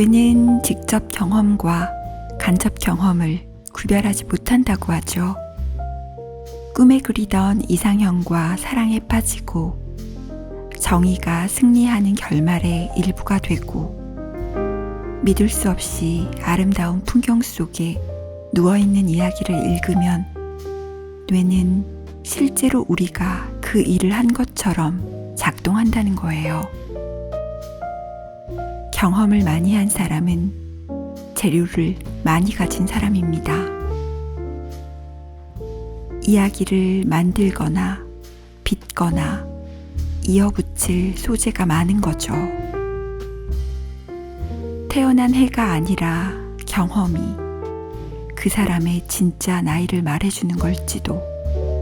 뇌는 직접 경험과 간접 경험을 구별하지 못한다고 하죠. 꿈에 그리던 이상형과 사랑에 빠지고 정의가 승리하는 결말의 일부가 되고 믿을 수 없이 아름다운 풍경 속에 누워있는 이야기를 읽으면 뇌는 실제로 우리가 그 일을 한 것처럼 작동한다는 거예요. 경험을 많이 한 사람은 재료를 많이 가진 사람입니다. 이야기를 만들거나 빚거나 이어붙일 소재가 많은 거죠. 태어난 해가 아니라 경험이 그 사람의 진짜 나이를 말해주는 걸지도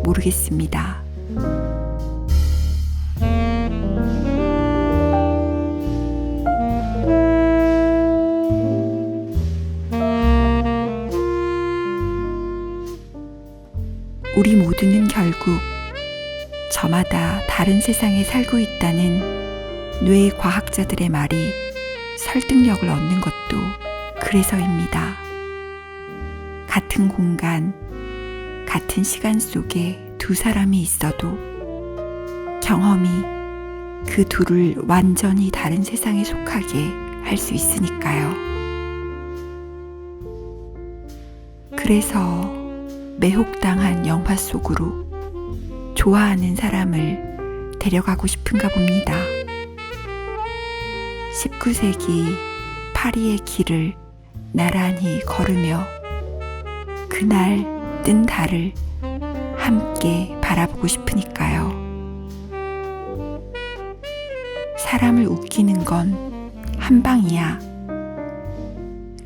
모르겠습니다. 우리 모두는 결국 저마다 다른 세상에 살고 있다는 뇌 과학자들의 말이 설득력을 얻는 것도 그래서입니다. 같은 공간, 같은 시간 속에 두 사람이 있어도 경험이 그 둘을 완전히 다른 세상에 속하게 할 수 있으니까요. 그래서 매혹당한 영화 속으로 좋아하는 사람을 데려가고 싶은가 봅니다. 19세기 파리의 길을 나란히 걸으며 그날 뜬 달을 함께 바라보고 싶으니까요. 사람을 웃기는 건 한 방이야.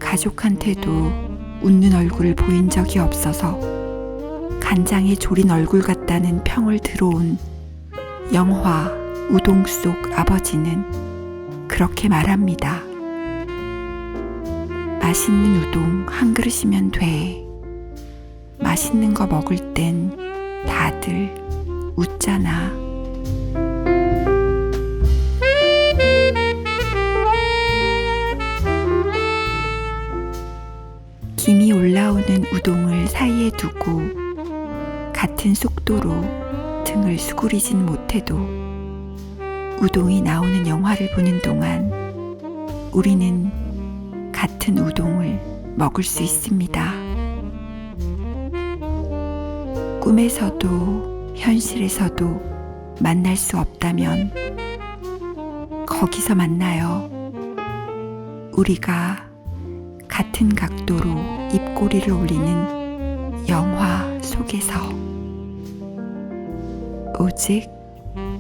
가족한테도 웃는 얼굴을 보인 적이 없어서 간장에 졸인 얼굴 같다는 평을 들어온 영화 우동 속 아버지는 그렇게 말합니다. 맛있는 우동 한 그릇이면 돼. 맛있는 거 먹을 땐 다들 웃잖아. 김이 올라오는 우동을 사이에 두고 같은 속도로 등을 수그리진 못해도 우동이 나오는 영화를 보는 동안 우리는 같은 우동을 먹을 수 있습니다. 꿈에서도 현실에서도 만날 수 없다면 거기서 만나요. 우리가 같은 각도로 입꼬리를 올리는 영화 속에서 오직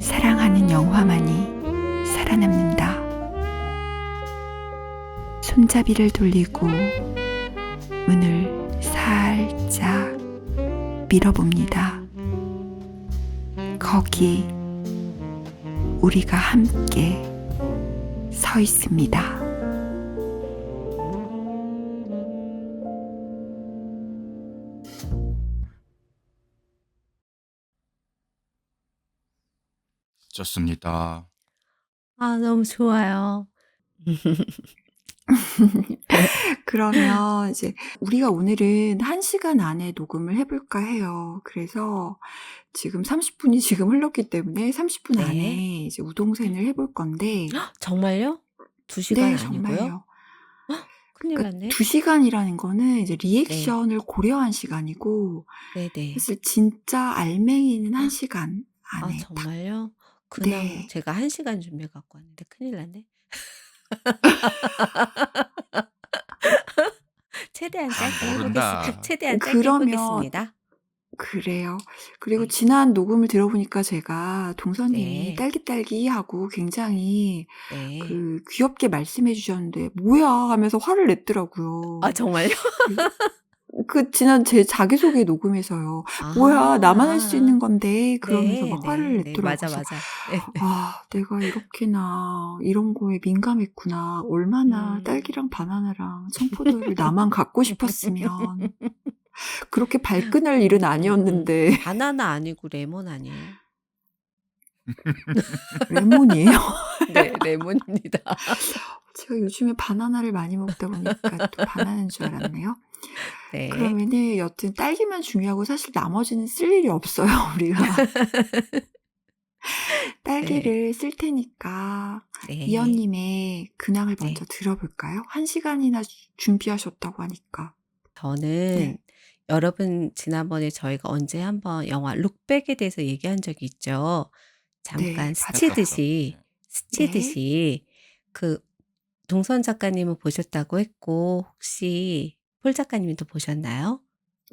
사랑하는 영화만이 살아남는다. 손잡이를 돌리고 문을 살짝 밀어봅니다. 거기 우리가 함께 서 있습니다. 좋습니다. 너무 좋아요. 그러면 이제 우리가 오늘은 1시간 안에 녹음을 해볼까 해요. 그래서 지금 30분이 지금 흘렀기 때문에 30분 네. 안에 이제 우동생을 해볼 건데 정말요? 2시간 네, 아니고요? 정말요. 큰일 그러니까 났네. 2시간이라는 거는 이제 네. 리액션을 고려한 시간이고 네네. 사실 진짜 알맹이는 1시간 안에 딱. 정말요? 그냥 네. 제가 1시간 준비해 갖고 왔는데 큰일 났네. 최대한 짧게 모른다. 최대한 짧게 그러면 해보겠습니다. 그래요. 그리고 네. 지난 녹음을 들어보니까 제가 동서님이 네. 딸기딸기하고 굉장히 네. 귀엽게 말씀해 주셨는데 뭐야 하면서 화를 냈더라고요. 정말요? 지난 제 자기소개 녹음에서요. 뭐야 나만 할 수 있는 건데 그러면서 막 화를 네. 냈더라고요. 맞아, 그래서 맞아. 네네. 내가 이렇게나 이런 거에 민감했구나. 얼마나 딸기랑 바나나랑 청포도를 나만 갖고 싶었으면. 그렇게 발끈할 일은 아니었는데. 바나나 아니고 레몬 아니에요? 레몬이에요? 네, 레몬입니다. 제가 요즘에 바나나를 많이 먹다 보니까 또 바나나인 줄 알았네요. 네. 그러면은 여튼 딸기만 중요하고 사실 나머지는 쓸 일이 없어요, 우리가. 네. 딸기를 쓸 테니까 네. 이언님의 근황을 네. 먼저 들어볼까요? 1시간이나 준비하셨다고 하니까. 저는 네. 여러분 지난번에 저희가 언제 한번 영화 룩백에 대해서 얘기한 적이 있죠. 잠깐 네, 맞아요. 했었죠. 스치듯이 네. 네. 그 동선 작가님은 보셨다고 했고 혹시 폴 작가님도 보셨나요?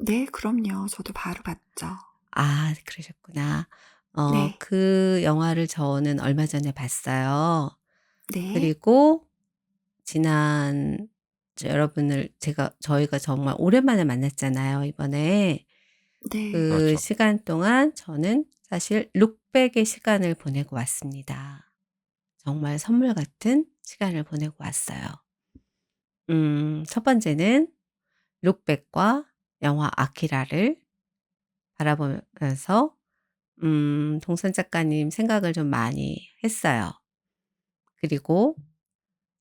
네, 그럼요. 저도 바로 봤죠. 아, 그러셨구나. 네. 그 영화를 저는 얼마 전에 봤어요. 네. 그리고 지난 여러분을 저희가 정말 오랜만에 만났잖아요, 이번에. 네. 그 그렇죠. 시간 동안 저는 사실 룩백의 시간을 보내고 왔습니다. 정말 선물 같은 시간을 보내고 왔어요. 첫 번째는 룩백과 영화 아키라를 바라보면서 동선 작가님 생각을 좀 많이 했어요. 그리고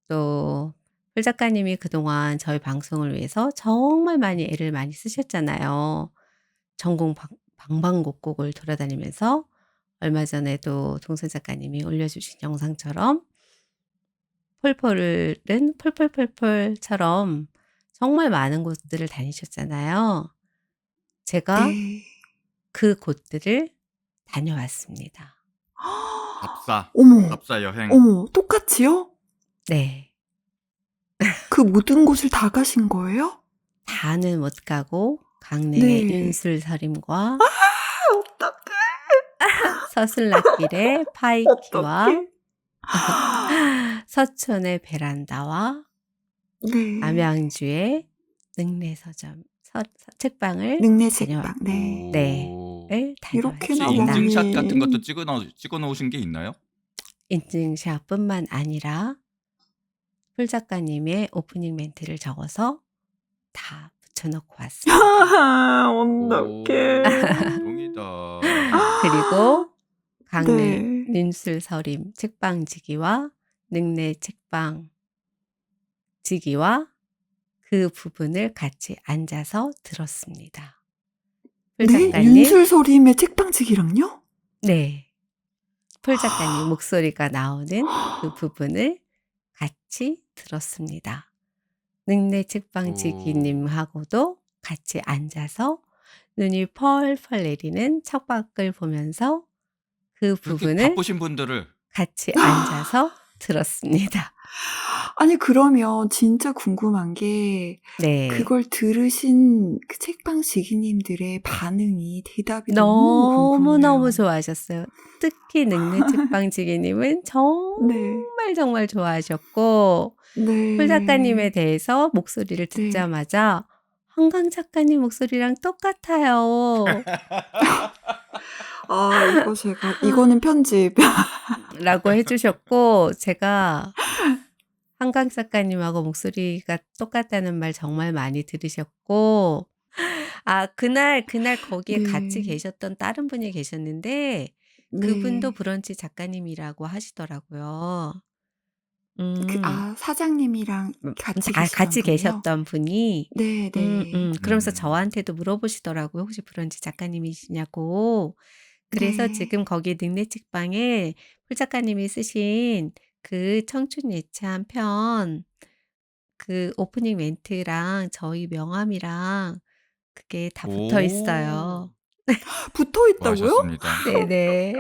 또 폴 작가님이 그동안 저희 방송을 위해서 정말 많이 애를 많이 쓰셨잖아요. 전국 방방곡곡을 돌아다니면서 얼마 전에도 동선 작가님이 올려주신 영상처럼 폴폴은 폴폴폴폴처럼 정말 많은 곳들을 다니셨잖아요. 제가 네. 그 곳들을 다녀왔습니다. 답사. 어머, 답사 여행. 어머, 똑같이요? 네. 그 모든 곳을 다 가신 거예요? 다는 못 가고 강릉의 네. 윤술서림과 어떡해. 서슬라길의 파이키와 어떡해. 서촌의 베란다와 네. 남양주의 능례서점 책방을 능내 다녀왔 책방. 네. 네. 오. 을 혹시 이렇게나 다녀왔습니다. 인증샷 같은 것도 많이. 찍어 놓으신 게 있나요? 인증샷뿐만 아니라 폴 작가님의 오프닝 멘트를 적어서 다 붙여 놓고 왔습니다. 어떡해. 오. 감동이다. 그리고 강릉 네. 윤술서림 책방지기와 능내 책방지기와 그 부분을 같이 앉아서 들었습니다. 폴 네? 작가님 윤술서림의 책방지기랑요? 네. 폴 작가님 목소리가 나오는 그 부분을 같이 들었습니다. 능내 오. 책방지기님하고도 같이 앉아서 눈이 펄펄 내리는 창밖을 보면서 그 그렇게 부분을 바쁘신 분들을 같이 앉아서 들었습니다. 아니, 그러면 진짜 궁금한 게 네. 그걸 들으신 그 책방지기님들의 반응이, 대답이 너무 궁금해요. 너무너무 좋아하셨어요. 특히 능내 책방지기님은 네. 정말 정말 좋아하셨고 폴 작가님에 네. 대해서 목소리를 네. 듣자마자 한강 작가님 목소리랑 똑같아요. 아, 이거는 편집. 라고 해 주셨고 제가 한강 작가님하고 목소리가 똑같다는 말 정말 많이 들으셨고 그날 거기에 같이 네. 계셨던 다른 분이 계셨는데 그분도 네. 브런치 작가님이라고 하시더라고요. 사장님이랑 같이 계시던 같이 분이요? 계셨던 분이 네네. 그러면서 음. 저한테도 물어보시더라고요. 혹시 브런치 작가님이시냐고. 그래서 네. 지금 거기 능내 책방에 폴 작가님이 쓰신 그 청춘 예찬 편 그 오프닝 멘트랑 저희 명함이랑 그게 다 붙어 오. 있어요. 붙어 있다고요? 수고하셨습니다. 네네.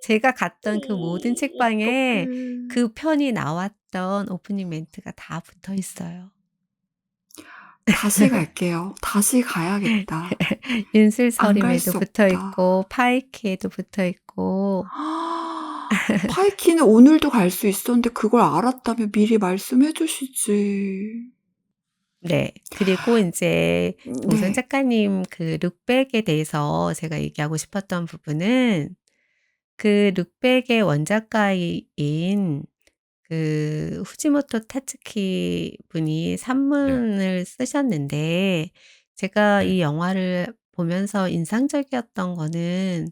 제가 갔던 그 모든 책방에 어떡해. 그 편이 나왔던 오프닝 멘트가 다 붙어 있어요. 다시 갈게요. 다시 가야겠다. 안 갈 윤슬서림에도 수 붙어 없다. 있고 파이키에도 붙어 있고 파이키는 오늘도 갈 수 있었는데 그걸 알았다면 미리 말씀해 주시지. 네. 그리고 인제 동선 네. 작가님 그 룩백에 대해서 제가 얘기하고 싶었던 부분은 그 룩백의 원작가인 그 후지모토 타츠키 분이 네. 산문을 쓰셨는데 제가 네. 이 영화를 보면서 인상적이었던 거는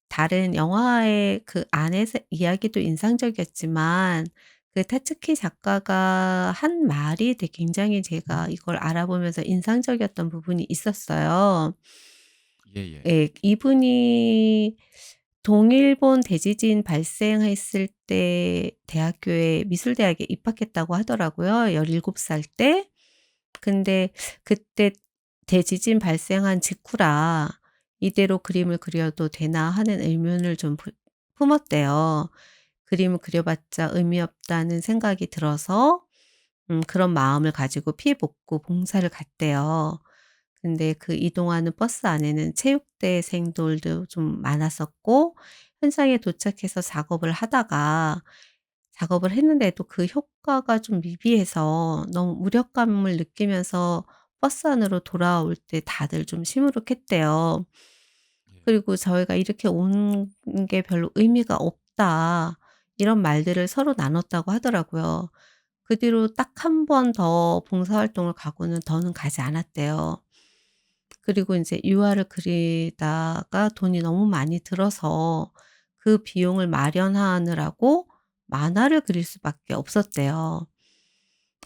다른 영화의 그 안에서 이야기도 인상적이었지만 그 타츠키 작가가 한 말이 되게 굉장히 제가 이걸 알아보면서 인상적이었던 부분이 있었어요. 예예. 예. 이분이 동일본 대지진 발생했을 때 대학교에 미술대학에 입학했다고 하더라고요, 17살 때. 근데 그때 대지진 발생한 직후라 '이대로 그림을 그려도 되나.' 하는 의문을 좀 품었대요. 그림을 그려봤자 의미 없다는 생각이 들어서 그런 마음을 가지고 피해복구 봉사를 갔대요. 근데 그 이동하는 버스 안에는 체육대생들도 좀 많았었고 현장에 도착해서 작업을 하다가 작업을 했는데도 그 효과가 좀 미비해서 너무 무력감을 느끼면서 버스 안으로 돌아올 때 다들 좀 시무룩했대요. 예. 그리고 저희가 "이렇게 온 게 별로 의미가 없다." 이런 말들을 서로 나눴다고 하더라고요. 그 뒤로 딱 한 번 더 봉사활동을 가고는 더는 가지 않았대요. 그리고 인제 유화를 그리다가 돈이 너무 많이 들어서 그 비용을 마련하느라고 만화를 그릴 수밖에 없었대요.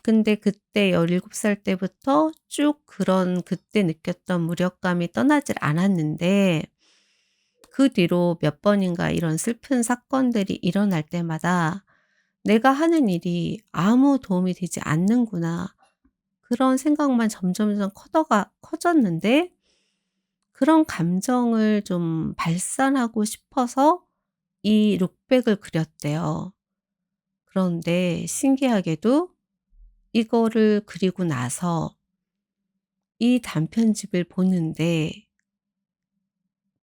근데 그때 17살 때부터 쭉 그런 그때 느꼈던 무력감이 떠나질 않았는데 그 뒤로 몇 번인가 이런 슬픈 사건들이 일어날 때마다 '내가 하는 일이 아무 도움이 되지 않는구나.' 그런 생각만 점점점 커졌는데 그런 감정을 좀 발산하고 싶어서 이 룩백을 그렸대요. 그런데 신기하게도 이거를 그리고 나서 이 단편집을 보는데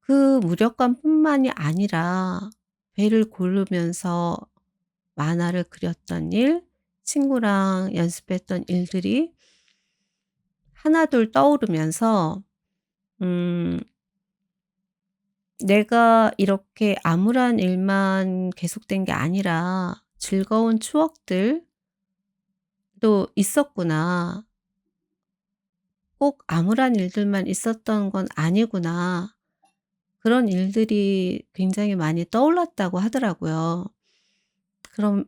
그 무력감뿐만이 아니라 배를 고르면서 만화를 그렸던 일, 친구랑 연습했던 일들이 하나둘 떠오르면서 음 '내가 이렇게 암울한 일만 계속된 게 아니라 즐거운 추억들도 있었구나. 꼭 암울한 일들만 있었던 건 아니구나.' 그런 일들이 굉장히 많이 떠올랐다고 하더라고요. 그럼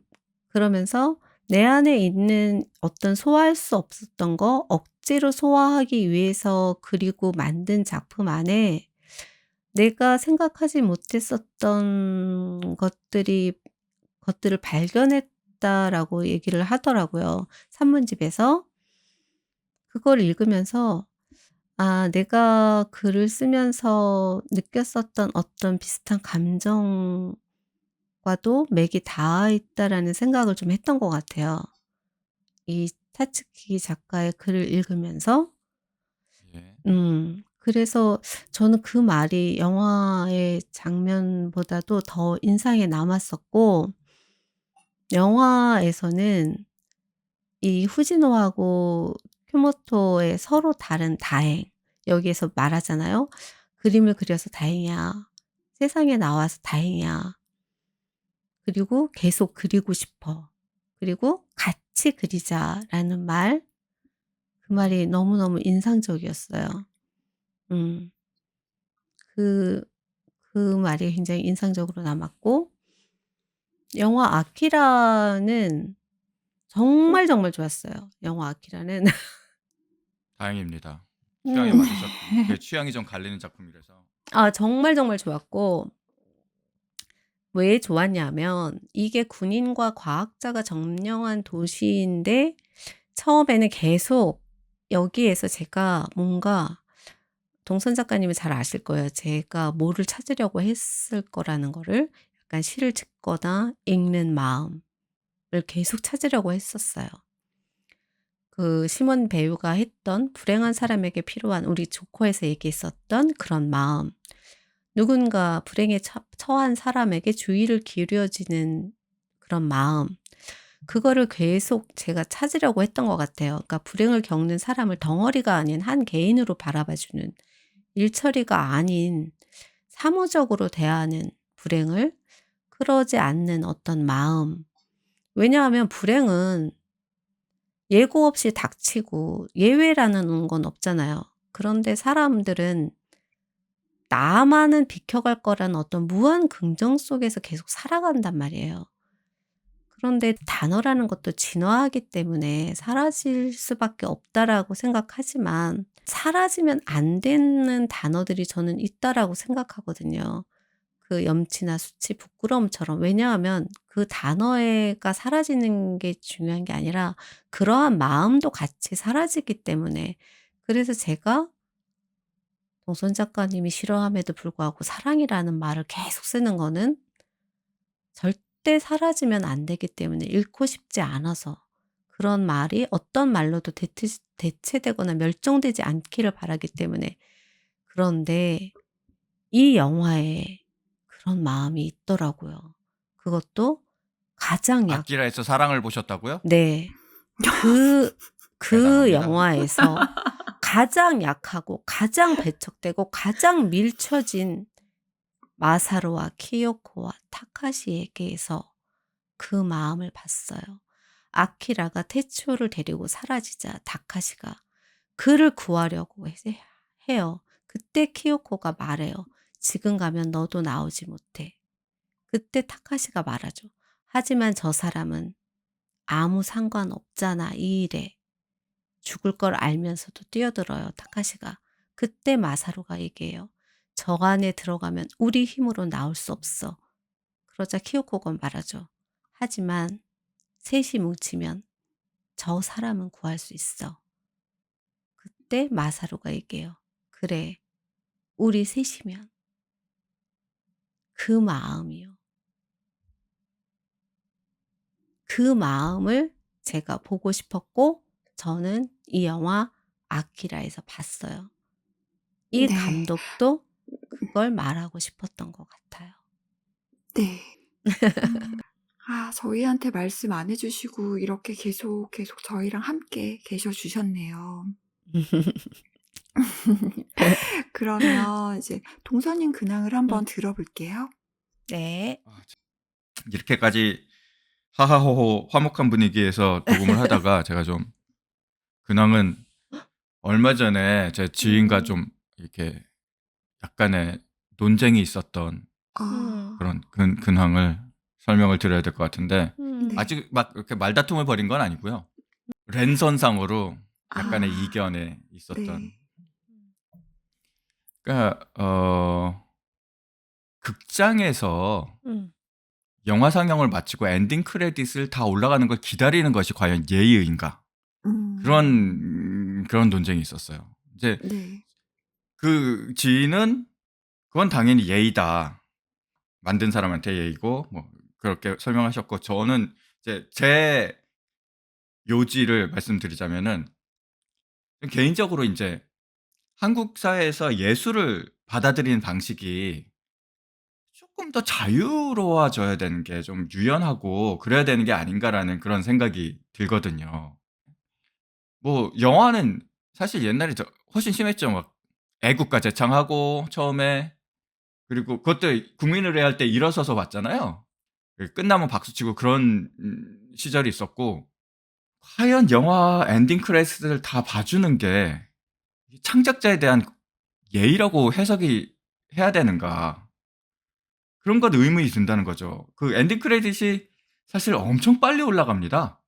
그러면서 내 안에 있는 어떤 소화할 수 없었던 거 억지로 소화하기 위해서 그리고 만든 작품 안에 내가 생각하지 못했었던 것들을 발견했다라고 얘기를 하더라고요, 산문집에서. 그걸 읽으면서 '아 내가 글을 쓰면서 느꼈었던 어떤 비슷한 감정과도 맥이 닿아 있다.'라는 생각을 좀 했던 것 같아요. 이 타츠키 작가의 글을 읽으면서. 예. 그래서 저는 그 말이 영화의 장면보다도 더 인상에 남았었고 영화에서는 이 후지노하고 큐모토의 서로 다른 다행 여기에서 말하잖아요. "그림을 그려서 다행이야. 세상에 나와서 다행이야. 그리고 계속 그리고 싶어. 그리고 같이 그리자."라는 말 그 말이 너무너무 인상적이었어요. 음. 그 그 말이 굉장히 인상적으로 남았고 영화 아키라는 정말, 정말 좋았어요. 영화 아키라는. 다행입니다. 취향에 음. 맞으셨군요. 제 취향이 좀 갈리는 작품이라서. 아 정말, 정말 좋았고 왜 좋았냐면 이게 군인과 과학자가 점령한 도시인데 처음에는 계속 여기에서 제가 뭔가 동선 작가님은 잘 아실 거예요. 제가 뭐를 찾으려고 했을 거라는 거를 약간 시를 짓거나 읽는 마음을 계속 찾으려고 했었어요. 그 시몬 배우가 했던 불행한 사람에게 필요한 우리 조커에서 얘기했었던 그런 마음. 누군가 불행에 처한 사람에게 주의를 기울여지는 그런 마음. 그거를 계속 제가 찾으려고 했던 것 같아요. 그러니까 불행을 겪는 사람을 덩어리가 아닌 한 개인으로 바라봐 주는 일처리가 아닌 사무적으로 대하는 불행을 그러지 않는 어떤 마음. 왜냐하면 불행은 예고 없이 닥치고 예외라는 건 없잖아요. 그런데 사람들은 나만은 비켜갈 거라는 어떤 무한 긍정 속에서 계속 살아간단 말이에요. 그런데 단어라는 것도 진화하기 때문에 사라질 수밖에 없다라고 생각하지만 사라지면 안 되는 단어들이 저는 있다라고 생각하거든요. 그 염치나 수치, 부끄러움처럼. 왜냐하면 그 단어가 사라지는 게 중요한 게 아니라 그러한 마음도 같이 사라지기 때문에. 그래서 제가 동선 작가님이 싫어함에도 불구하고 사랑이라는 말을 계속 쓰는 거는 절대 사라지면 안 되기 때문에 잃고 싶지 않아서 그런 말이 어떤 말로도 대체되거나 멸종되지 않기를 바라기 때문에. 그런데 이 영화에 그런 마음이 있더라고요. 그것도 가장 약 아키라에서 사랑을 보셨다고요? 네. 그 대단합니다. 영화에서 가장 약하고 가장 배척되고 가장 밀쳐진 마사루와 키요코와 타카시에게서 그 마음을 봤어요. 아키라가 테츠오를 데리고 사라지자 다카시가 그를 구하려고 해요. 그때 키요코가 말해요. 지금 가면 너도 나오지 못해. 그때 타카시가 말하죠. 하지만 저 사람은 아무 상관없잖아, 이 일에. 죽을 걸 알면서도 뛰어들어요, 타카시가. 그때 마사루가 얘기해요. 저 안에 들어가면 우리 힘으로 나올 수 없어. 그러자 키요코가 말하죠. 하지만 셋이 뭉치면 저 사람은 구할 수 있어. 그때 마사루가 얘기해요. 그래, 우리 셋이면. 그 마음이요. 그 마음을 제가 보고 싶었고 저는 이 영화 아키라에서 봤어요. 이 네. 감독도 그걸 말하고 싶었던 것 같아요. 네. 저희한테 말씀 안 해주시고 이렇게 계속 저희랑 함께 계셔 주셨네요. 그러면 이제 동서님 근황을 한번 들어볼게요. 네. 이렇게까지 하하호호 화목한 분위기에서 녹음을 하다가 제가 좀 근황은 얼마 전에 제 지인과 좀 이렇게 약간의 논쟁이 있었던 그런 근황을 설명을 드려야 될 것 같은데 네. 아직 막 이렇게 말다툼을 벌인 건 아니고요. 랜선상으로 약간의 이견에 있었던. 네. 그러니까 극장에서 음. 영화 상영을 마치고 엔딩 크레딧을 다 올라가는 걸 기다리는 것이 과연 예의인가? 그런 논쟁이 있었어요. 이제 네. 그 지인은 그건 당연히 예의다. 만든 사람한테 예의고 뭐 그렇게 설명하셨고 저는 이제 제 요지를 말씀드리자면은 개인적으로 이제 한국 사회에서 예술을 받아들이는 방식이 조금 더 자유로워져야 되는 게 좀 유연하고 그래야 되는 게 아닌가라는 그런 생각이 들거든요. 뭐 영화는 사실 옛날에 훨씬 심했죠. 막 애국가 제창하고 처음에 그리고 그것도 국민을 의할 때 일어서서 봤잖아요. 끝나면 박수치고 그런 시절이 있었고 과연 영화 엔딩 크레딧을 다 봐주는 게 창작자에 대한 예의라고 해석이 해야 되는가? 그런 것 의문이 든다는 거죠. 그 엔딩 크레딧이 사실 엄청 빨리 올라갑니다.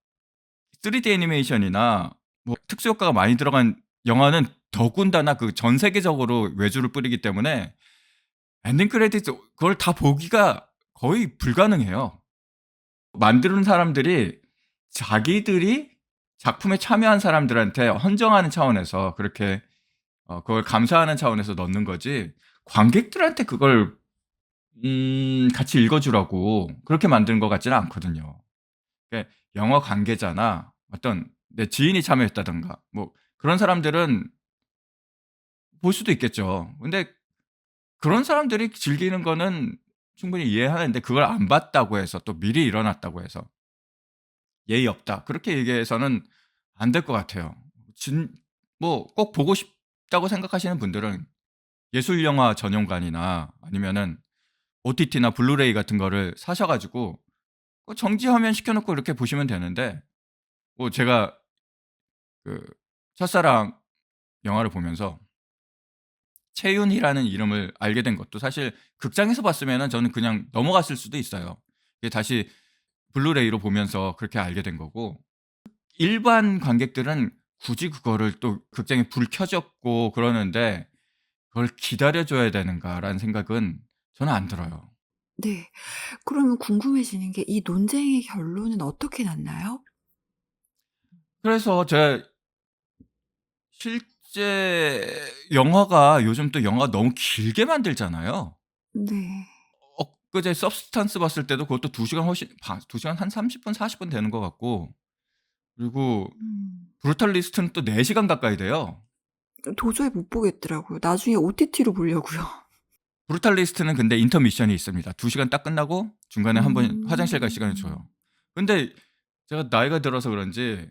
3D 애니메이션이나 뭐 특수 효과가 많이 들어간 영화는 더군다나 그 전 세계적으로 외주를 뿌리기 때문에 엔딩 크레딧 그걸 다 보기가 거의 불가능해요. 만드는 사람들이 자기들이 작품에 참여한 사람들한테 헌정하는 차원에서 그렇게 그걸 감사하는 차원에서 넣는 거지 관객들한테 그걸 같이 읽어주라고 그렇게 만든 것 같지는 않거든요. 그러니까 영화 관계자나 어떤 내 지인이 참여했다든가 뭐 그런 사람들은 볼 수도 있겠죠. 근데 그런 사람들이 즐기는 거는 충분히 이해하는데 그걸 안 봤다고 해서 또 미리 일어났다고 해서 예의 없다. 그렇게 얘기해서는 안 될 것 같아요. 뭐 꼭 보고 싶다고 생각하시는 분들은 예술 영화 전용관이나 아니면은 OTT나 블루레이 같은 거를 사셔 가지고 정지 화면 시켜 놓고 이렇게 보시면 되는데 뭐 제가 그 첫사랑 영화를 보면서 채윤이라는 이름을 알게 된 것도 사실 극장에서 봤으면은 저는 그냥 넘어갔을 수도 있어요. 이게 다시 블루레이로 보면서 그렇게 알게 된 거고 일반 관객들은 굳이 그거를 또 극장에 불 켜졌고 그러는데 그걸 기다려줘야 되는가라는 생각은 저는 안 들어요. 네. 그러면 궁금해지는 게 이 논쟁의 결론은 어떻게 났나요? 그래서 제가 실제 영화가 요즘 또 영화 너무 길게 만들잖아요. 네. 엊그제 서브스탄스 봤을 때도 그것도 2시간 훨씬 2시간 한 30분 40분 되는 것 같고 그리고 음. 브루탈리스트는 또 4시간 가까이 돼요. 도저히 못 보겠더라고요. 나중에 OTT로 보려고요. 브루탈리스트는 근데 인터미션이 있습니다. 2시간 딱 끝나고 중간에 한 번 화장실 갈 시간을 줘요. 음. 근데 제가 나이가 들어서 그런지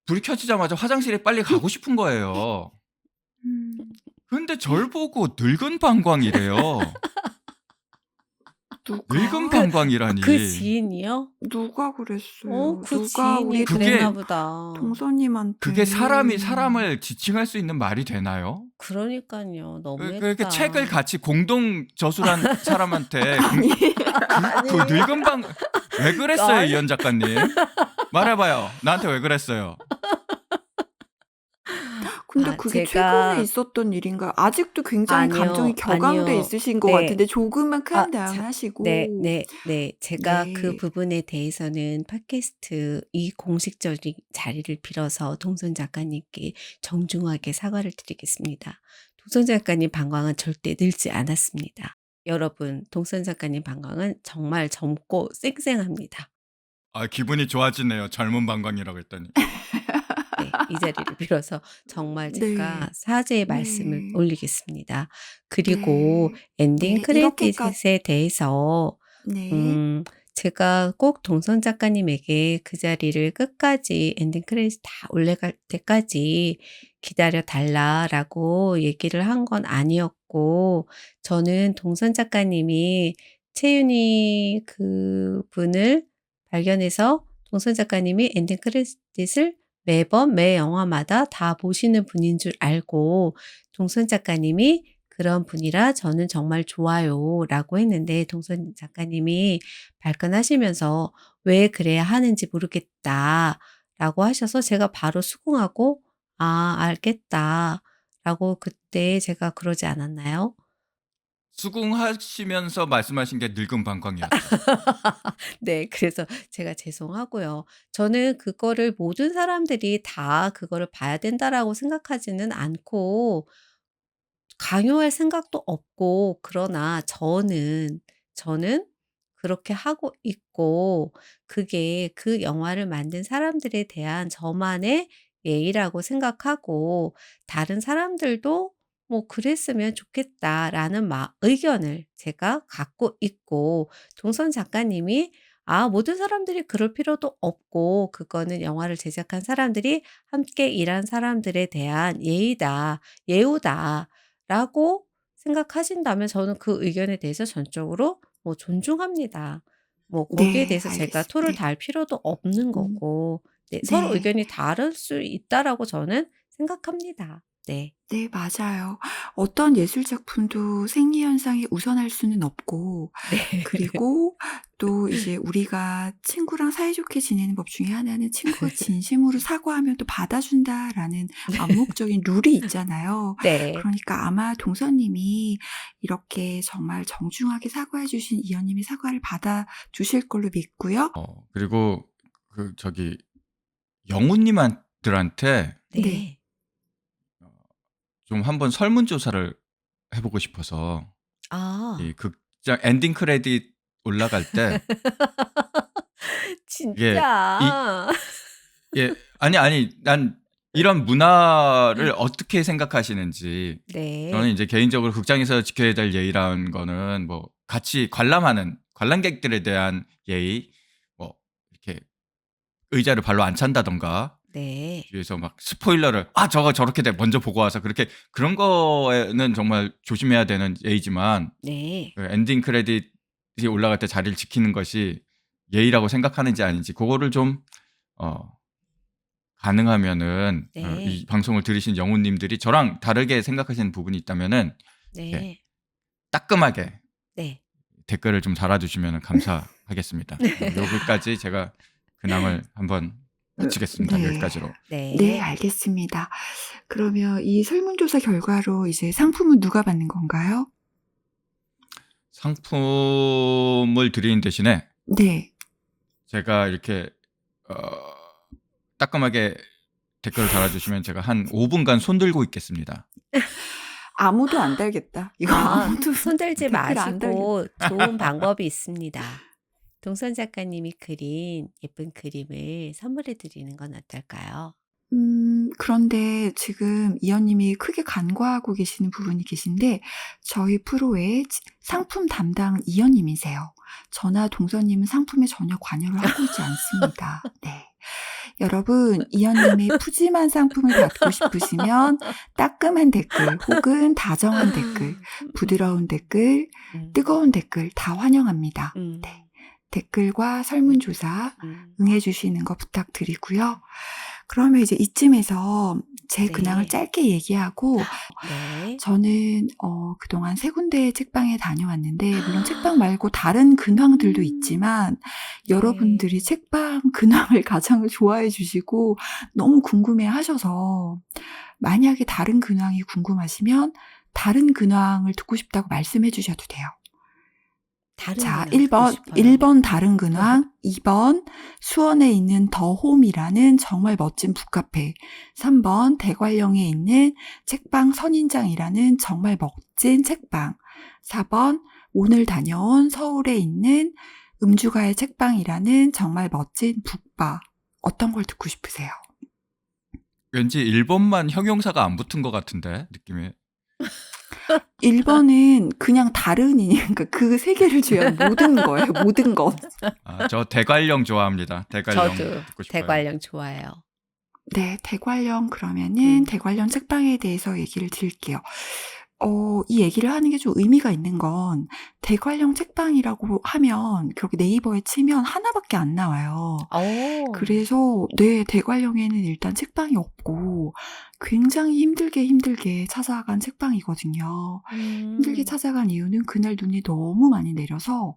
불이 켜지자마자 화장실에 빨리 가고 싶은 거예요. 음. 근데 절 보고 늙은 방광이래요. 늙은 누가? 그 방광이라니. 지인이요? 누가 그랬어요? 그 누가 우리 지인이 그게 그랬나 보다. 동서님한테. 그게 사람이 사람을 지칭할 수 있는 말이 되나요? 그러니까요. 그렇게 너무했다. 책을 같이 공동 저술한 사람한테 아니. 그 아니. 늙은 방 왜 그랬어요, 아니. 이현 작가님? 말해봐요. 나한테 왜 그랬어요? 근데 그게 최근에 제가 있었던 일인가요? 아직도 굉장히 감정이 아니요, 격앙돼 아니요. 있으신 것 네. 같은데 조금은 아, 큰 다음에 하시고. 네. 제가 그 네. 부분에 대해서는 팟캐스트 이 공식적인 자리를 빌어서 동선 작가님께 정중하게 사과를 드리겠습니다. 동선 작가님 방광은 절대 늙지 않았습니다. 여러분, 동선 작가님 방광은 정말 젊고 쌩쌩합니다. 아, 기분이 좋아지네요. 젊은 방광이라고 했더니. 네, 이 자리를 빌어서 정말 제가 네. 사죄의 말씀을 네. 올리겠습니다. 그리고 네. 엔딩 네. 이렇게까지. 크레딧에 대해서 네. 제가 꼭 동선 작가님에게 그 자리를 끝까지 엔딩 크레딧 다 올라갈 때까지 기다려 달라라고 얘기를 한 건 아니었고, 저는 동선 작가님이 채윤이 그분을 발견해서 동선 작가님이 엔딩 크레딧을 매번 매 영화마다 다 보시는 분인 줄 알고 동선 작가님이 그런 분이라 저는 정말 좋아요라고 했는데 동선 작가님이 발끈하시면서 왜 그래야 하는지 모르겠다라고 하셔서 제가 바로 수긍하고 알겠다라고 그때 제가 그러지 않았나요? 수긍하시면서 말씀하신 게 늙은 방광이었죠. 네, 그래서 제가 죄송하고요. 저는 그거를 모든 사람들이 다 그거를 봐야 된다라고 생각하지는 않고 강요할 생각도 없고, 그러나 저는 그렇게 하고 있고, 그게 그 영화를 만든 사람들에 대한 저만의 예의라고 생각하고, 다른 사람들도 뭐 그랬으면 좋겠다라는 의견을 제가 갖고 있고, 동선 작가님이 모든 사람들이 그럴 필요도 없고, 그거는 영화를 제작한 사람들이 함께 일한 사람들에 대한 예의다, 예우다. 라고 생각하신다면 저는 그 의견에 대해서 전적으로 뭐 존중합니다. 뭐 거기에 네. 대해서 제가 토를 알겠습니다. 달 필요도 없는 음. 거고, 네, 서로 네. 의견이 다를 수 있다라고 저는 생각합니다. 네. 네, 맞아요. 어떤 예술 작품도 생리 현상이 우선할 수는 없고, 네. 그리고 또 이제 우리가 친구랑 사이좋게 지내는 법 중에 하나는 친구가 진심으로 사과하면 또 받아준다라는 암묵적인 룰이 있잖아요. 네. 그러니까 아마 동서님이 이렇게 정말 정중하게 사과해 주신 이현님의 사과를 받아주실 걸로 믿고요. 그리고 영우님들한테 네. 네. 좀 한번 설문조사를 해보고 싶어서 이 극장 엔딩 크레딧 올라갈 때 이게 진짜. 아니 난 이런 문화를 어떻게 생각하시는지. 네. 저는 이제 개인적으로 극장에서 지켜야 될 예의라는 거는 뭐 같이 관람하는 관람객들에 대한 예의, 뭐 이렇게 의자를 발로 안 찬다던가 네. 뒤에서 막 스포일러를 저거 저렇게 돼 먼저 보고 와서 그렇게 그런 거에는 정말 조심해야 되는 예의지만 네. 그 엔딩 크레딧이 올라갈 때 자리를 지키는 것이 예의라고 생각하는지 아닌지 그거를 좀 가능하면은 네. 이 방송을 들으신 영혼님들이 저랑 다르게 생각하시는 부분이 있다면은 이렇게 네. 따끔하게 네. 댓글을 좀 달아주시면 감사하겠습니다. 여기까지 제가 근황을 한번 마치겠습니다. 네. 여기까지로. 네, 네. 알겠습니다. 그러면 이 설문조사 결과로 이제 상품은 누가 받는 건가요? 상품을 드리는 대신에 네. 제가 이렇게 따끔하게 댓글을 달아주시면 제가 한 5분간 손 들고 있겠습니다. 아무도 안 달겠다. 이거 아무도 손들지 댓글 안 마시고 좋은 방법이 있습니다. 동선 작가님이 그린 예쁜 그림을 선물해 드리는 건 어떨까요? 그런데 지금 이현님이 크게 간과하고 계시는 부분이 계신데 저희 프로의 상품 담당 이현님이세요. 저나 동서님은 상품에 전혀 관여를 하고 있지 않습니다. 네. 여러분, 이현님의 푸짐한 상품을 받고 싶으시면 따끔한 댓글 혹은 다정한 댓글, 부드러운 댓글, 뜨거운 댓글 다 환영합니다. 네. 댓글과 설문조사 응해주시는 거 부탁드리고요. 그러면 이제 이쯤에서 제 네. 근황을 짧게 얘기하고 네. 저는 그동안 3군데 책방에 다녀왔는데 물론 책방 말고 다른 근황들도 있지만 여러분들이 책방 근황을 가장 좋아해 주시고 너무 궁금해 하셔서 만약에 다른 근황이 궁금하시면 다른 근황을 듣고 싶다고 말씀해 주셔도 돼요. 다른 자, 근황 듣고 1번, 싶어요. 1번 다른 근황, 2번 수원에 있는 더홈이라는 정말 멋진 북카페, 3번 대관령에 있는 책방 선인장이라는 정말 멋진 책방, 4번 오늘 다녀온 서울에 있는 음주가의 책방이라는 정말 멋진 북바. 어떤 걸 듣고 싶으세요? 왠지 1번만 형용사가 안 붙은 것 같은데 느낌이. 1번은 그냥 다른이, 그러니까 그 세 개를 제외한 모든 거예요. 모든 것. 저 대관령 좋아합니다. 대관령 저도 듣고 싶어요. 대관령 좋아해요. 네, 대관령 그러면은 음. 대관령 책방에 대해서 얘기를 드릴게요. 이 얘기를 하는 게 좀 의미가 있는 건 대관령 책방이라고 하면 그렇게 네이버에 치면 하나밖에 안 나와요. 그래서 네, 대관령에는 일단 책방이 없고 굉장히 힘들게 찾아간 책방이거든요. 힘들게 찾아간 이유는 그날 눈이 너무 많이 내려서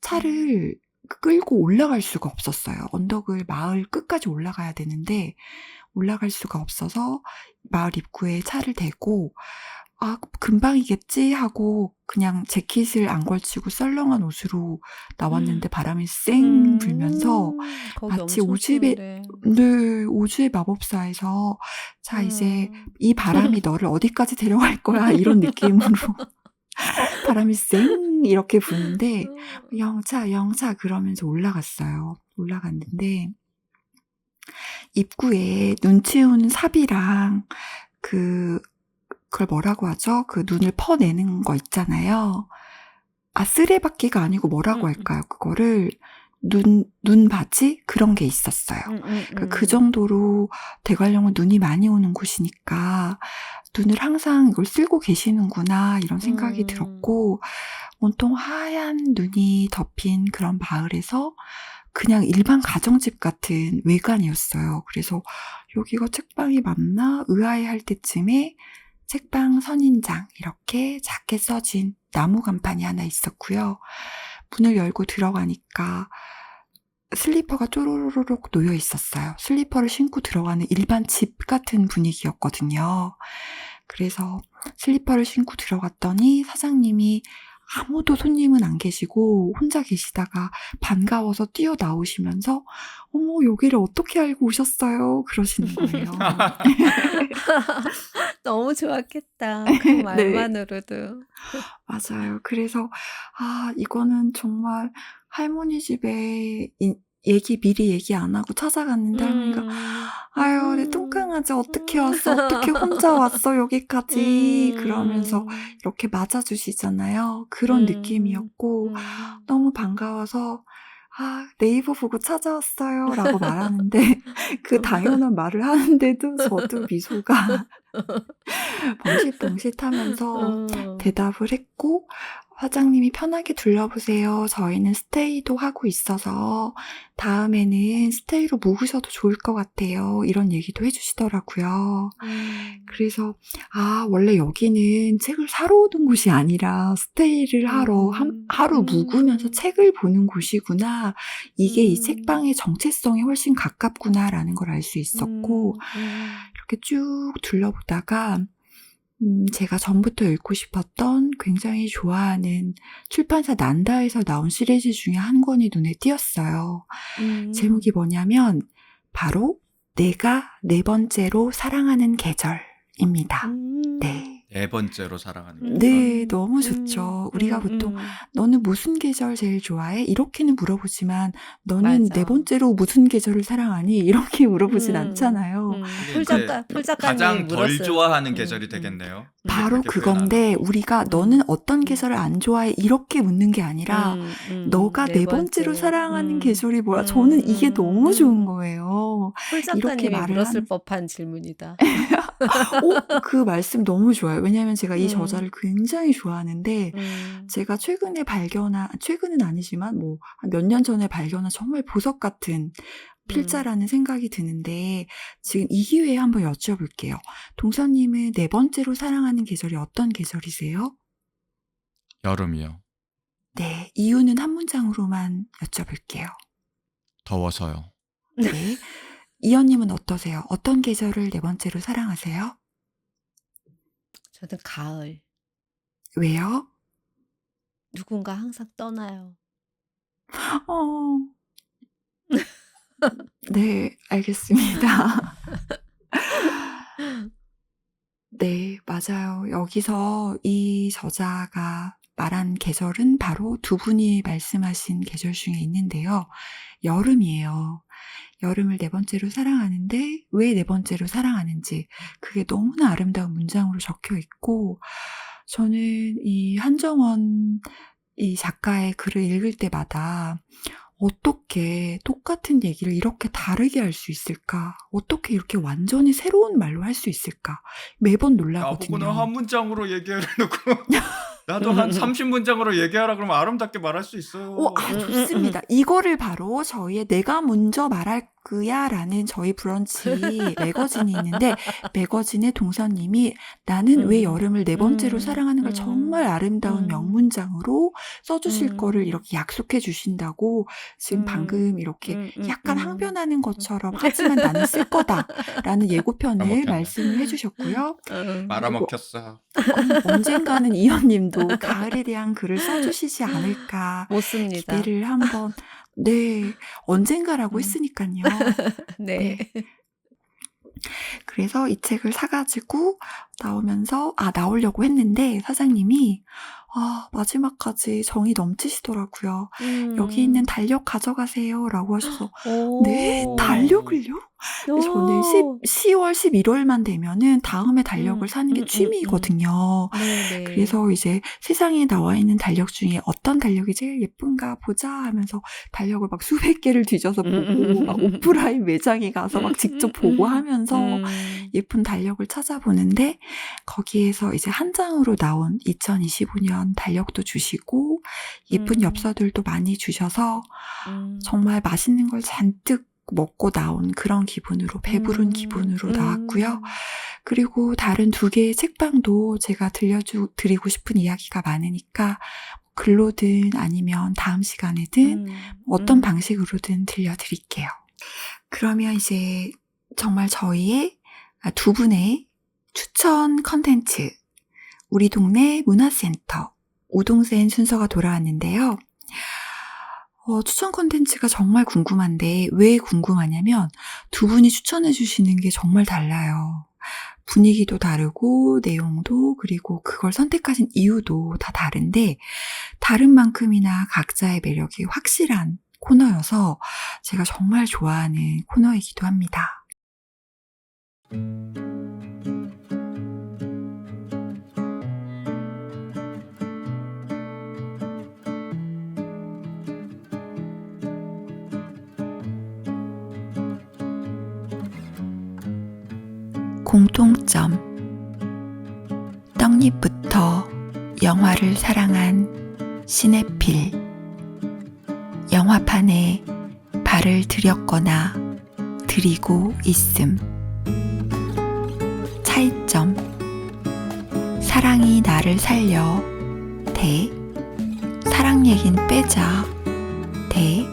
차를 끌고 올라갈 수가 없었어요. 언덕을 마을 끝까지 올라가야 되는데 올라갈 수가 없어서 마을 입구에 차를 대고 금방이겠지 하고 그냥 재킷을 안 걸치고 썰렁한 옷으로 나왔는데 바람이 쌩 불면서 마치 오즈의 마법사에서 자 이제 이 바람이 너를 어디까지 데려갈 거야 이런 느낌으로 바람이 쌩 이렇게 부는데 영차 그러면서 올라갔어요. 올라갔는데 입구에 눈 치우는 삽이랑 그걸 뭐라고 하죠? 그 눈을 퍼내는 거 있잖아요. 쓰레받기가 아니고 뭐라고 할까요? 그거를 눈바지? 그런 게 있었어요. 그러니까 그 정도로 대관령은 눈이 많이 오는 곳이니까 눈을 항상 이걸 쓸고 계시는구나 이런 생각이 들었고 온통 하얀 눈이 덮인 그런 마을에서 그냥 일반 가정집 같은 외관이었어요. 그래서 여기가 책방이 맞나 의아해할 때쯤에 책방 선인장 이렇게 작게 써진 나무 간판이 하나 있었고요. 문을 열고 들어가니까 슬리퍼가 쪼로로록 놓여 있었어요. 슬리퍼를 신고 들어가는 일반 집 같은 분위기였거든요. 그래서 슬리퍼를 신고 들어갔더니 사장님이 아무도 손님은 안 계시고 혼자 계시다가 반가워서 뛰어나오시면서 어머 여기를 어떻게 알고 오셨어요? 그러시는 거예요. 너무 좋았겠다. 그 네. 말만으로도. 맞아요. 그래서 이거는 정말 할머니 집에 미리 얘기 안 하고 찾아갔는데 할머니가 아유 내 뚱깡아지 어떻게 왔어? 어떻게 혼자 왔어 여기까지? 그러면서 이렇게 맞아주시잖아요. 그런 느낌이었고 너무 반가워서 네이버 보고 찾아왔어요 라고 말하는데 그 당연한 말을 하는데도 저도 미소가 벙긋벙긋하면서 대답을 했고 "사장님이 편하게 둘러보세요. 저희는 스테이도 하고 있어서 다음에는 스테이로 묵으셔도 좋을 것 같아요." 이런 얘기도 해주시더라고요. 그래서 원래 여기는 책을 사러 오는 곳이 아니라 스테이를 하러 하루 묵으면서 책을 보는 곳이구나. 이게 이 책방의 정체성에 훨씬 가깝구나라는 걸 알 수 있었고, 이렇게 쭉 둘러보다가 제가 전부터 읽고 싶었던 굉장히 좋아하는 출판사 난다에서 나온 시리즈 중에 한 권이 눈에 띄었어요. 제목이 뭐냐면 바로 내가 네 번째로 사랑하는 계절입니다. 네. 네 번째로 사랑하는 네, 너무 좋죠. 우리가 보통 "너는 무슨 계절 제일 좋아해?" 이렇게는 물어보지만 "너는 네 맞아. 번째로 무슨 계절을 사랑하니?" 이렇게 물어보진 않잖아요. 풀 풀 작가님이 가장 덜 물었어요. 좋아하는 계절이 되겠네요. 바로 그렇게 그건데 표현하는 우리가 "너는 어떤 계절을 안 좋아해?" 이렇게 묻는 게 아니라 "너가 네 네 번째로 번째. 사랑하는 계절이 뭐야?" 저는 이게 너무 좋은 거예요. 풀 이렇게 작가님이 말을 물었을 하는 법한 질문이다. 그 말씀 너무 좋아요. 왜냐하면 제가 이 음. 저자를 굉장히 좋아하는데 제가 최근에 최근은 아니지만 뭐 한 몇 년 전에 발견한 정말 보석 같은 필자라는 생각이 드는데, 지금 이 기회에 한번 여쭤볼게요. 동서님은 네 번째로 사랑하는 계절이 어떤 계절이세요? 여름이요. 네, 이유는 한 문장으로만 여쭤볼게요. 더워서요. 네, 이현님은 어떠세요? 어떤 계절을 네 번째로 사랑하세요? 저는 가을. 왜요? 누군가 항상 떠나요. 어. 네, 알겠습니다. 네, 맞아요. 여기서 이 저자가 말한 계절은 바로 두 분이 말씀하신 계절 중에 있는데요. 여름이에요. 여름을 네 번째로 사랑하는데 왜 네 번째로 사랑하는지, 그게 너무나 아름다운 문장으로 적혀 있고, 저는 이 한정원 이 작가의 글을 읽을 때마다 어떻게 똑같은 얘기를 이렇게 다르게 할 수 있을까? 어떻게 이렇게 완전히 새로운 말로 할 수 있을까? 매번 놀라거든요. 나보고는 한 문장으로 얘기해 놓고 나도 한 30문장으로 얘기하라 그러면 아름답게 말할 수 있어요. 좋습니다. 이거를 바로 저희의 "내가 먼저 말할 거야라는 저희 브런치 매거진이 있는데, 매거진의 동서님이 나는 왜 여름을 네 번째로 사랑하는 걸 정말 아름다운 명문장으로 써주실 거를 이렇게 약속해 주신다고 지금 방금 이렇게 약간 항변하는 것처럼 "하지만 나는 쓸 거다"라는 예고편을 말아먹혔네. 말씀을 해주셨고요. 말아먹혔어. 언젠가는 이현님도 가을에 대한 글을 써주시지 않을까 못 씁니다. 기대를 한번. 네, 언젠가라고 했으니까요. 네. 그래서 이 책을 사가지고 나오려고 했는데 사장님이 마지막까지 정이 넘치시더라고요. "여기 있는 달력 가져가세요라고 하셔서 네, 달력을요? 저는 10월, 11월만 되면은 다음에 달력을 사는 게 취미거든요. 네네. 그래서 이제 세상에 나와 있는 달력 중에 어떤 달력이 제일 예쁜가 보자 하면서 달력을 막 수백 개를 뒤져서 보고 막 오프라인 매장에 가서 막 직접 보고 하면서 예쁜 달력을 찾아보는데, 거기에서 이제 한 장으로 나온 2025년 달력도 주시고 예쁜 엽서들도 많이 주셔서 정말 맛있는 걸 잔뜩 먹고 나온 그런 기분으로, 배부른 기분으로 나왔고요. 그리고 다른 두 개의 책방도 제가 들려드리고 싶은 이야기가 많으니까 글로든 아니면 다음 시간에든 어떤 방식으로든 들려드릴게요. 그러면 이제 정말 저희의 두 분의 추천 컨텐츠, 우리 동네 문화센터 우동센 순서가 돌아왔는데요. 추천 콘텐츠가 정말 궁금한데, 왜 궁금하냐면 두 분이 추천해 주시는 게 정말 달라요. 분위기도 다르고 내용도, 그리고 그걸 선택하신 이유도 다 다른데 다른 만큼이나 각자의 매력이 확실한 코너여서 제가 정말 좋아하는 코너이기도 합니다. 공통점. 떡잎부터 영화를 사랑한 시네필. 영화판에 발을 들였거나 들이고 있음. 차이점. 사랑이 나를 살려. 대. 사랑 얘긴 빼자. 대.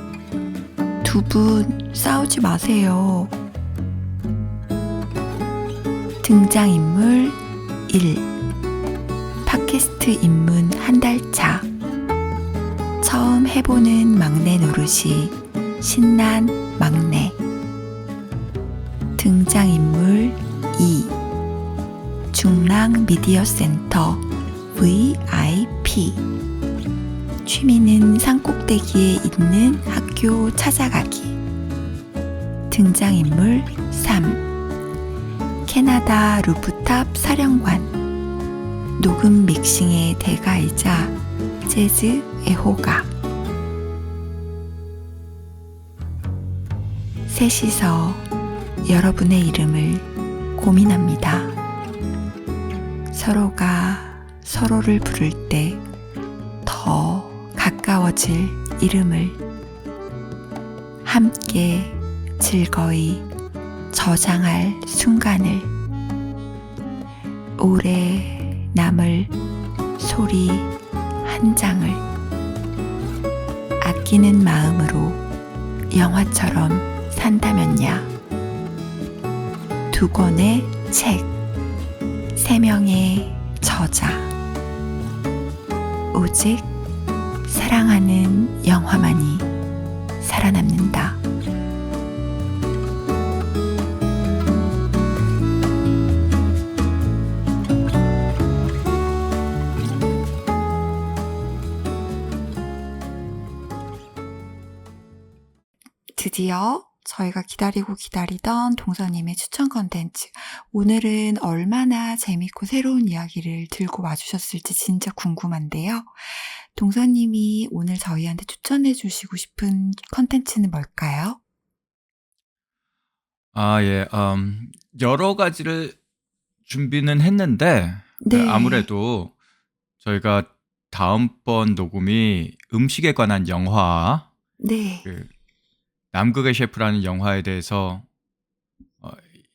두 분 싸우지 마세요. 등장인물 1. 팟캐스트 입문 한 달 차. 처음 해보는 막내 노릇이 신난 막내. 등장인물 2. 중랑 미디어 센터 VIP. 취미는 산꼭대기에 있는 학교 찾아가기. 등장인물 3. 캐나다 루프탑 사령관. 녹음 믹싱의 대가이자 재즈 애호가. 셋이서 여러분의 이름을 고민합니다. 서로가 서로를 부를 때 더 가까워질 이름을 함께 즐거이 저장할 순간을 오래 남을 소리 한 장을 아끼는 마음으로 영화처럼 산다면야. 2권의 책, 3명의 저자. 오직 사랑하는 영화만이 살아남는다. 드디어 저희가 기다리던 동서님의 추천 컨텐츠. 오늘은 얼마나 재밌고 새로운 이야기를 들고 와주셨을지 진짜 궁금한데요. 동서님이 오늘 저희한테 추천해 주시고 싶은 컨텐츠는 뭘까요? 예. 여러 가지를 준비는 했는데 네. 아무래도 저희가 다음번 녹음이 음식에 관한 영화, 네. 남극의 셰프라는 영화에 대해서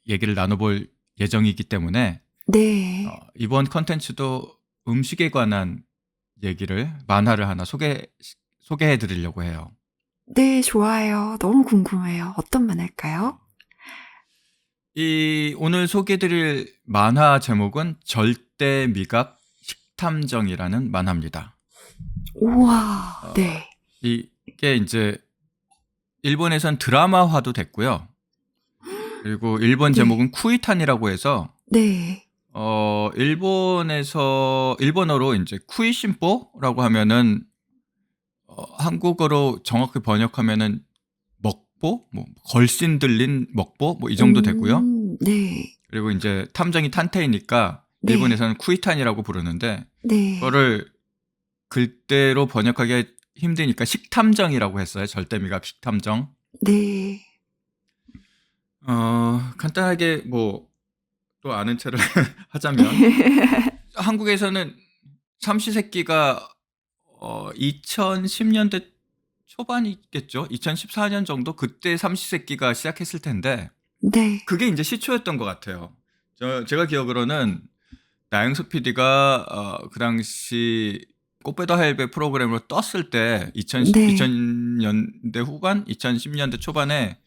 얘기를 나눠볼 예정이기 때문에 네. 이번 컨텐츠도 음식에 관한 얘기를, 만화를 하나 소개해 드리려고 해요. 네, 좋아요. 너무 궁금해요. 어떤 만화일까요? 이 오늘 소개해 드릴 만화 제목은 절대 미각 식탐정이라는 만화입니다. 우와, 네. 이게 이제 일본에선 드라마화도 됐고요. 그리고 일본 네. 제목은 쿠이탄이라고 해서 네. 일본어로 이제 쿠이신뽀라고 하면은 한국어로 정확히 번역하면은 먹보, 뭐 걸씬 들린 먹보, 뭐 이 정도 되고요. 네. 그리고 이제 탐정이 탄테이니까 네. 일본에서는 쿠이탄이라고 부르는데 네. 그거를 글대로 번역하기 힘드니까 식탐정이라고 했어요. 절대미각 식탐정. 네. 간단하게 뭐 또 아는 체를 하자면 한국에서는 삼시세끼가 2010년대 초반이겠죠. 2014년 정도 그때 삼시세끼가 시작했을 텐데 네. 그게 이제 시초였던 것 같아요. 제가 기억으로는 나영석 PD가 그 당시 꽃배다 할배 프로그램으로 떴을 때 네. 2000년대 후반, 2010년대 초반에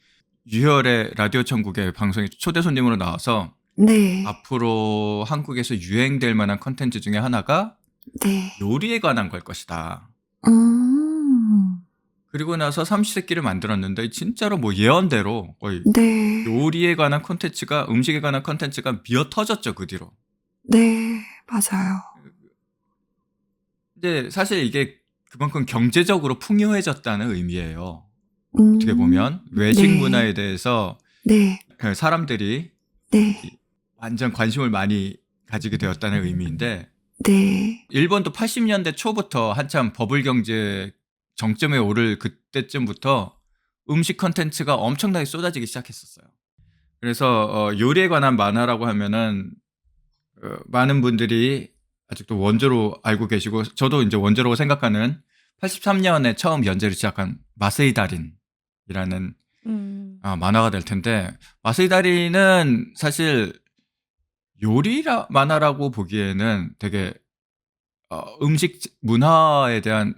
유혈의 라디오 천국의 방송에 초대 손님으로 나와서 네. 앞으로 한국에서 유행될 만한 컨텐츠 중에 하나가 네. 요리에 관한 걸 것이다. 그리고 나서 삼시세끼를 만들었는데 진짜로 뭐 예언대로 거의 네. 요리에 관한 콘텐츠가, 음식에 관한 콘텐츠가 미어 터졌죠, 그 뒤로. 네. 맞아요. 근데 사실 이게 그만큼 경제적으로 풍요해졌다는 의미예요. 어떻게 보면 외식 네. 문화에 대해서 네. 사람들이 네. 완전 관심을 많이 가지게 되었다는 의미인데 네. 일본도 80년대 초부터 한참 버블 경제 정점에 오를 그때쯤부터 음식 컨텐츠가 엄청나게 쏟아지기 시작했었어요. 그래서 요리에 관한 만화라고 하면은 많은 분들이 아직도 원조로 알고 계시고 저도 이제 원조라고 생각하는 83년에 처음 연재를 시작한 마스의 달인이라는 만화가 될 텐데 마스의 달인은 사실 요리라 만화라고 보기에는 되게 음식 문화에 대한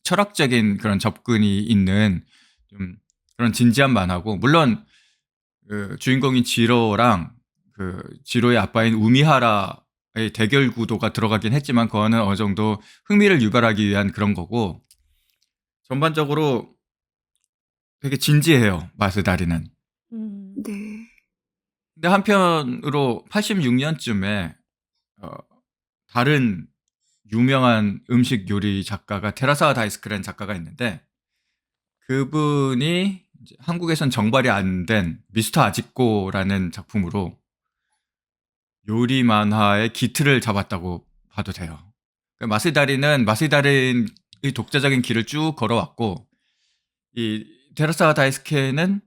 철학적인 그런 접근이 있는 좀 그런 진지한 만화고 물론 그 주인공인 지로랑 그 지로의 아빠인 우미하라의 대결 구도가 들어가긴 했지만 그거는 어느 정도 흥미를 유발하기 위한 그런 거고 전반적으로 되게 진지해요. 마스의 달인은. 네. 근데 한편으로 86년쯤에 다른 유명한 음식 요리 작가가 테라사 다이스크라는 작가가 있는데 그분이 이제 한국에선 정발이 안 된 미스터 아지코라는 작품으로 요리 만화의 기틀을 잡았다고 봐도 돼요. 마스의 달인은 마스의 달인의 독자적인 길을 쭉 걸어왔고 이 테라사 다이스케는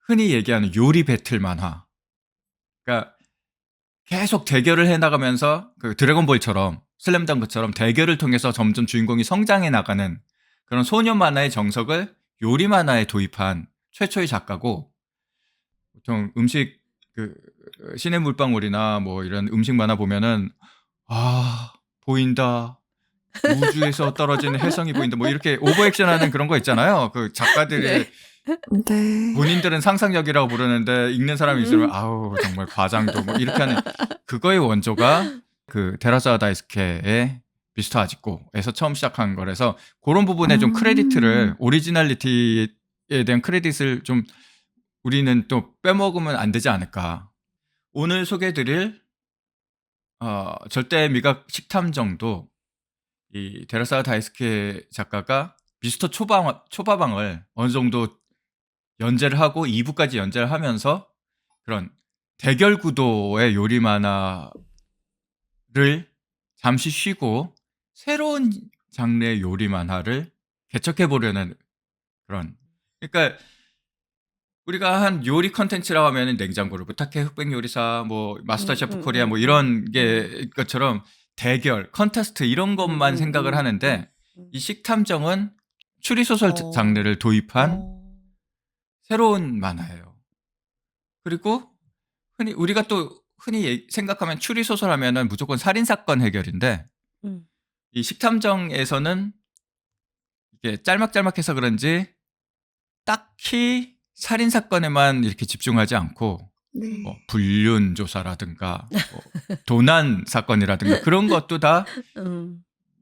흔히 얘기하는 요리 배틀 만화. 그러니까 계속 대결을 해나가면서 그 드래곤볼처럼 슬램덩크처럼 대결을 통해서 점점 주인공이 성장해 나가는 그런 소년 만화의 정석을 요리 만화에 도입한 최초의 작가고 보통 음식 그 신의 물방울이나 뭐 이런 음식 만화 보면은 보인다 우주에서 떨어지는 혜성이 보인다 뭐 이렇게 오버액션하는 그런 거 있잖아요. 그 작가들이 네. 네. 본인들은 상상력이라고 부르는데 읽는 사람이 있으면 아우 정말 과장도 뭐 이렇게 하는 그거의 원조가 그 테라사 다이스케의 미스터 아지코에서 처음 시작한 거라서 그런 부분에 좀 크레디트를 오리지널리티에 대한 크레딧을 좀 우리는 또 빼먹으면 안 되지 않을까. 오늘 소개해드릴 절대 미각 식탐정도 이 테라사 다이스케 작가가 미스터 초밥왕을 어느 정도 연재를 하고 2부까지 연재를 하면서 그런 대결 구도의 요리 만화를 잠시 쉬고 새로운 장르의 요리 만화를 개척해 보려는 그런 그러니까 우리가 한 요리 컨텐츠라고 하면 냉장고를 부탁해 흑백 요리사 뭐 마스터 셰프 코리아 뭐 이런 게 것처럼 대결 컨테스트 이런 것만 생각을 하는데 이 식탐정은 추리소설 장르를 도입한 새로운 만화예요. 그리고 우리가 또 흔히 생각하면 추리소설 하면은 무조건 살인사건 해결인데 이 식탐정에서는 이게 짤막짤막해서 그런지 딱히 살인사건에만 이렇게 집중하지 않고 네. 뭐 불륜 조사라든가 뭐 도난 사건이라든가 그런 것도 다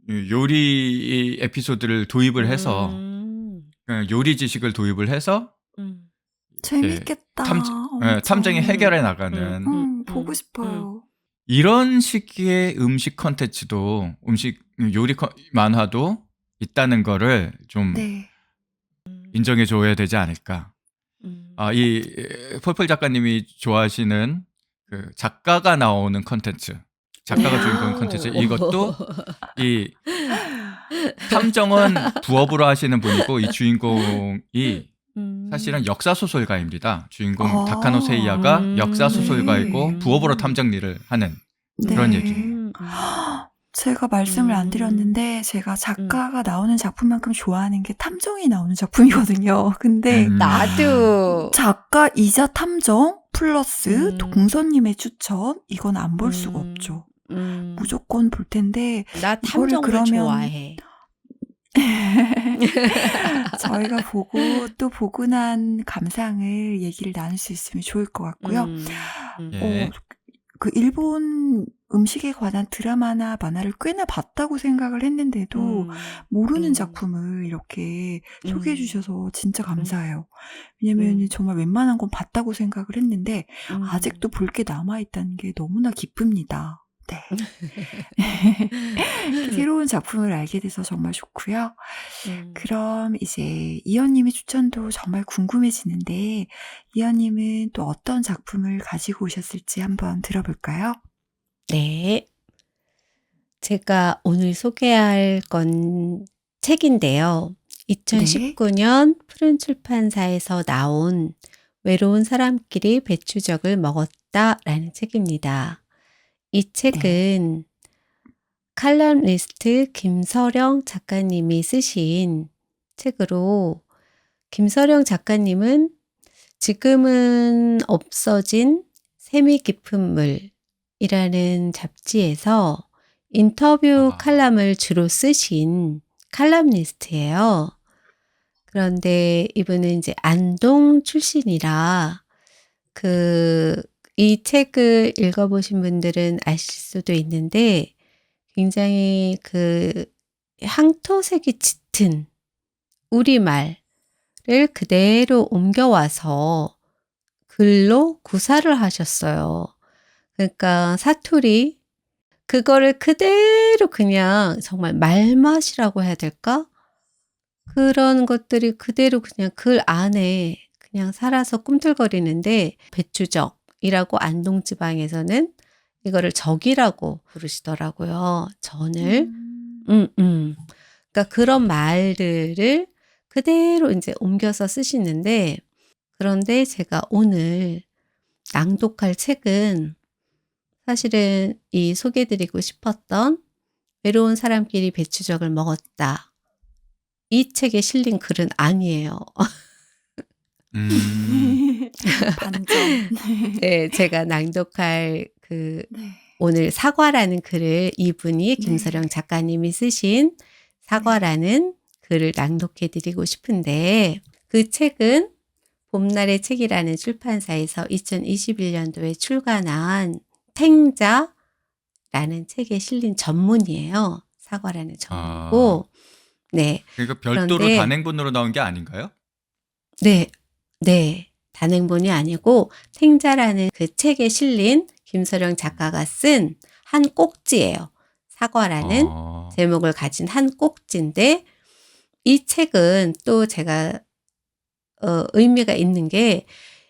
요리 에피소드를 도입을 해서 요리 지식을 도입을 해서 재밌겠다. 탐정이 해결해 나가는 보고 싶어요. 이런 식의 음식 컨텐츠도 음식 요리 만화도 있다는 거를 좀 네. 인정해 줘야 되지 않을까. 이 폴폴 작가님이 좋아하시는 그 작가가 나오는 컨텐츠, 작가가 주인공 컨텐츠 이것도 이 탐정은 부업으로 하시는 분이고 이 주인공이 사실은 역사 소설가입니다. 주인공 다카노 세이야가 역사 소설가이고 부업으로 탐정 일을 하는 그런 얘기예요. 제가 말씀을 안 드렸는데 제가 작가가 나오는 작품만큼 좋아하는 게 탐정이 나오는 작품이거든요. 근데 나도 작가이자 탐정 플러스 동서님의 추천 이건 안 볼 수가 없죠. 무조건 볼 텐데 나 이거를 탐정도 그러면 좋아해. 저희가 보고 난 감상을 얘기를 나눌 수 있으면 좋을 것 같고요. 예. 그 일본 음식에 관한 드라마나 만화를 꽤나 봤다고 생각을 했는데도 모르는 작품을 이렇게 소개해 주셔서 진짜 감사해요. 왜냐면 정말 웬만한 건 봤다고 생각을 했는데 아직도 볼 게 남아있다는 게 너무나 기쁩니다. 네. 새로운 작품을 알게 돼서 정말 좋고요. 그럼 이제 이현님의 추천도 정말 궁금해지는데 이현님은 또 어떤 작품을 가지고 오셨을지 한번 들어볼까요? 네. 제가 오늘 소개할 건 책인데요. 2019년 푸른 출판사에서 나온 외로운 사람끼리 배추적을 먹었다라는 책입니다. 이 책은 칼럼니스트 김서령 작가님이 쓰신 책으로, 김서령 작가님은 지금은 없어진 샘이 깊은 물이라는 잡지에서 인터뷰 아. 칼럼을 주로 쓰신 칼럼니스트예요. 그런데 이분은 이제 안동 출신이라 이 책을 읽어보신 분들은 아실 수도 있는데 굉장히 향토색이 짙은 우리말을 그대로 옮겨와서 글로 구사를 하셨어요. 그러니까 사투리, 그거를 그대로 그냥 정말 말맛이라고 해야 될까? 그런 것들이 그대로 그냥 글 안에 그냥 살아서 꿈틀거리는데, 배추적이라고 안동 지방에서는 이거를 적이라고 부르시더라고요. 전을. 그러니까 그런 말들을 그대로 이제 옮겨서 쓰시는데, 그런데 제가 오늘 낭독할 책은 사실은 이 소개드리고 싶었던 외로운 사람끼리 배추적을 먹었다, 이 책에 실린 글은 아니에요. 반전. 네, 제가 낭독할 네. 오늘 사과라는 글을 이분이 네. 김서령 작가님이 쓰신 사과라는 글을 낭독해 드리고 싶은데, 그 책은 봄날의 책이라는 출판사에서 2021년도에 출간한 탱자라는 책에 실린 전문이에요. 사과라는 전문이고. 네. 그러니까 별도로 그런데 단행본으로 나온 게 아닌가요? 네. 네. 단행본이 아니고 탱자라는 그 책에 실린 김서령 작가가 쓴 한 꼭지예요. 사과라는 제목을 가진 한 꼭지인데, 이 책은 또 제가 의미가 있는 게,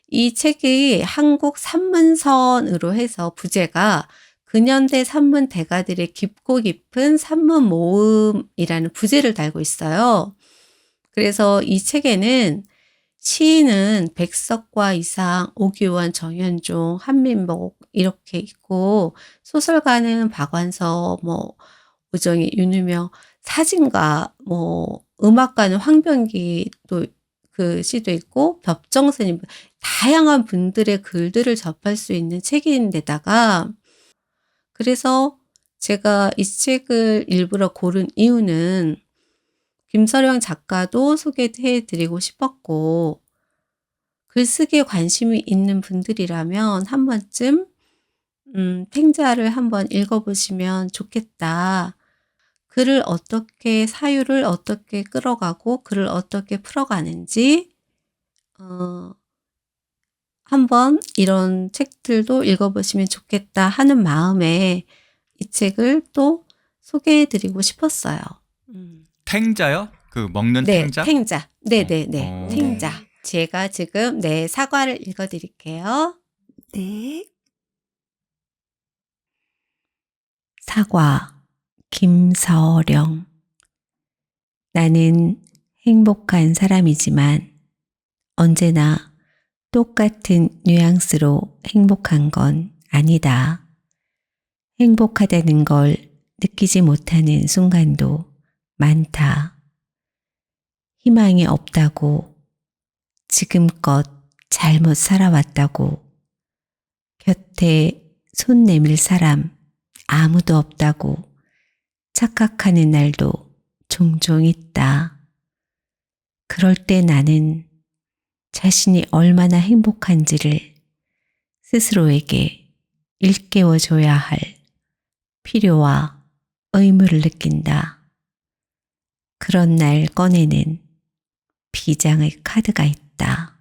이 책이 한국 산문선으로 해서 부제가 근현대 산문 대가들의 깊고 깊은 산문 모음이라는 부제를 달고 있어요. 그래서 이 책에는 시인은 백석과 이상, 오규원, 정현종, 한민복 이렇게 있고, 소설가는 박완서, 오정희, 윤유명, 사진가, 음악가는 황병기도 그 시도 있고, 벽정스님, 다양한 분들의 글들을 접할 수 있는 책인데다가, 그래서 제가 이 책을 일부러 고른 이유는 김서령 작가도 소개해 드리고 싶었고, 글쓰기에 관심이 있는 분들이라면 한 번쯤 탱자를 한번 읽어보시면 좋겠다. 글을 어떻게, 사유를 어떻게 끌어가고 글을 어떻게 풀어가는지 한번 이런 책들도 읽어보시면 좋겠다 하는 마음에 이 책을 또 소개해 드리고 싶었어요. 탱자요? 그 먹는 네, 탱자? 탱자. 네네네. 어. 탱자. 제가 지금 사과를 읽어드릴게요. 네. 사과, 김서령. 나는 행복한 사람이지만 언제나 똑같은 뉘앙스로 행복한 건 아니다. 행복하다는 걸 느끼지 못하는 순간도 많다. 희망이 없다고, 지금껏 잘못 살아왔다고, 곁에 손 내밀 사람 아무도 없다고 착각하는 날도 종종 있다. 그럴 때 나는 자신이 얼마나 행복한지를 스스로에게 일깨워줘야 할 필요와 의무를 느낀다. 그런 날 꺼내는 비장의 카드가 있다.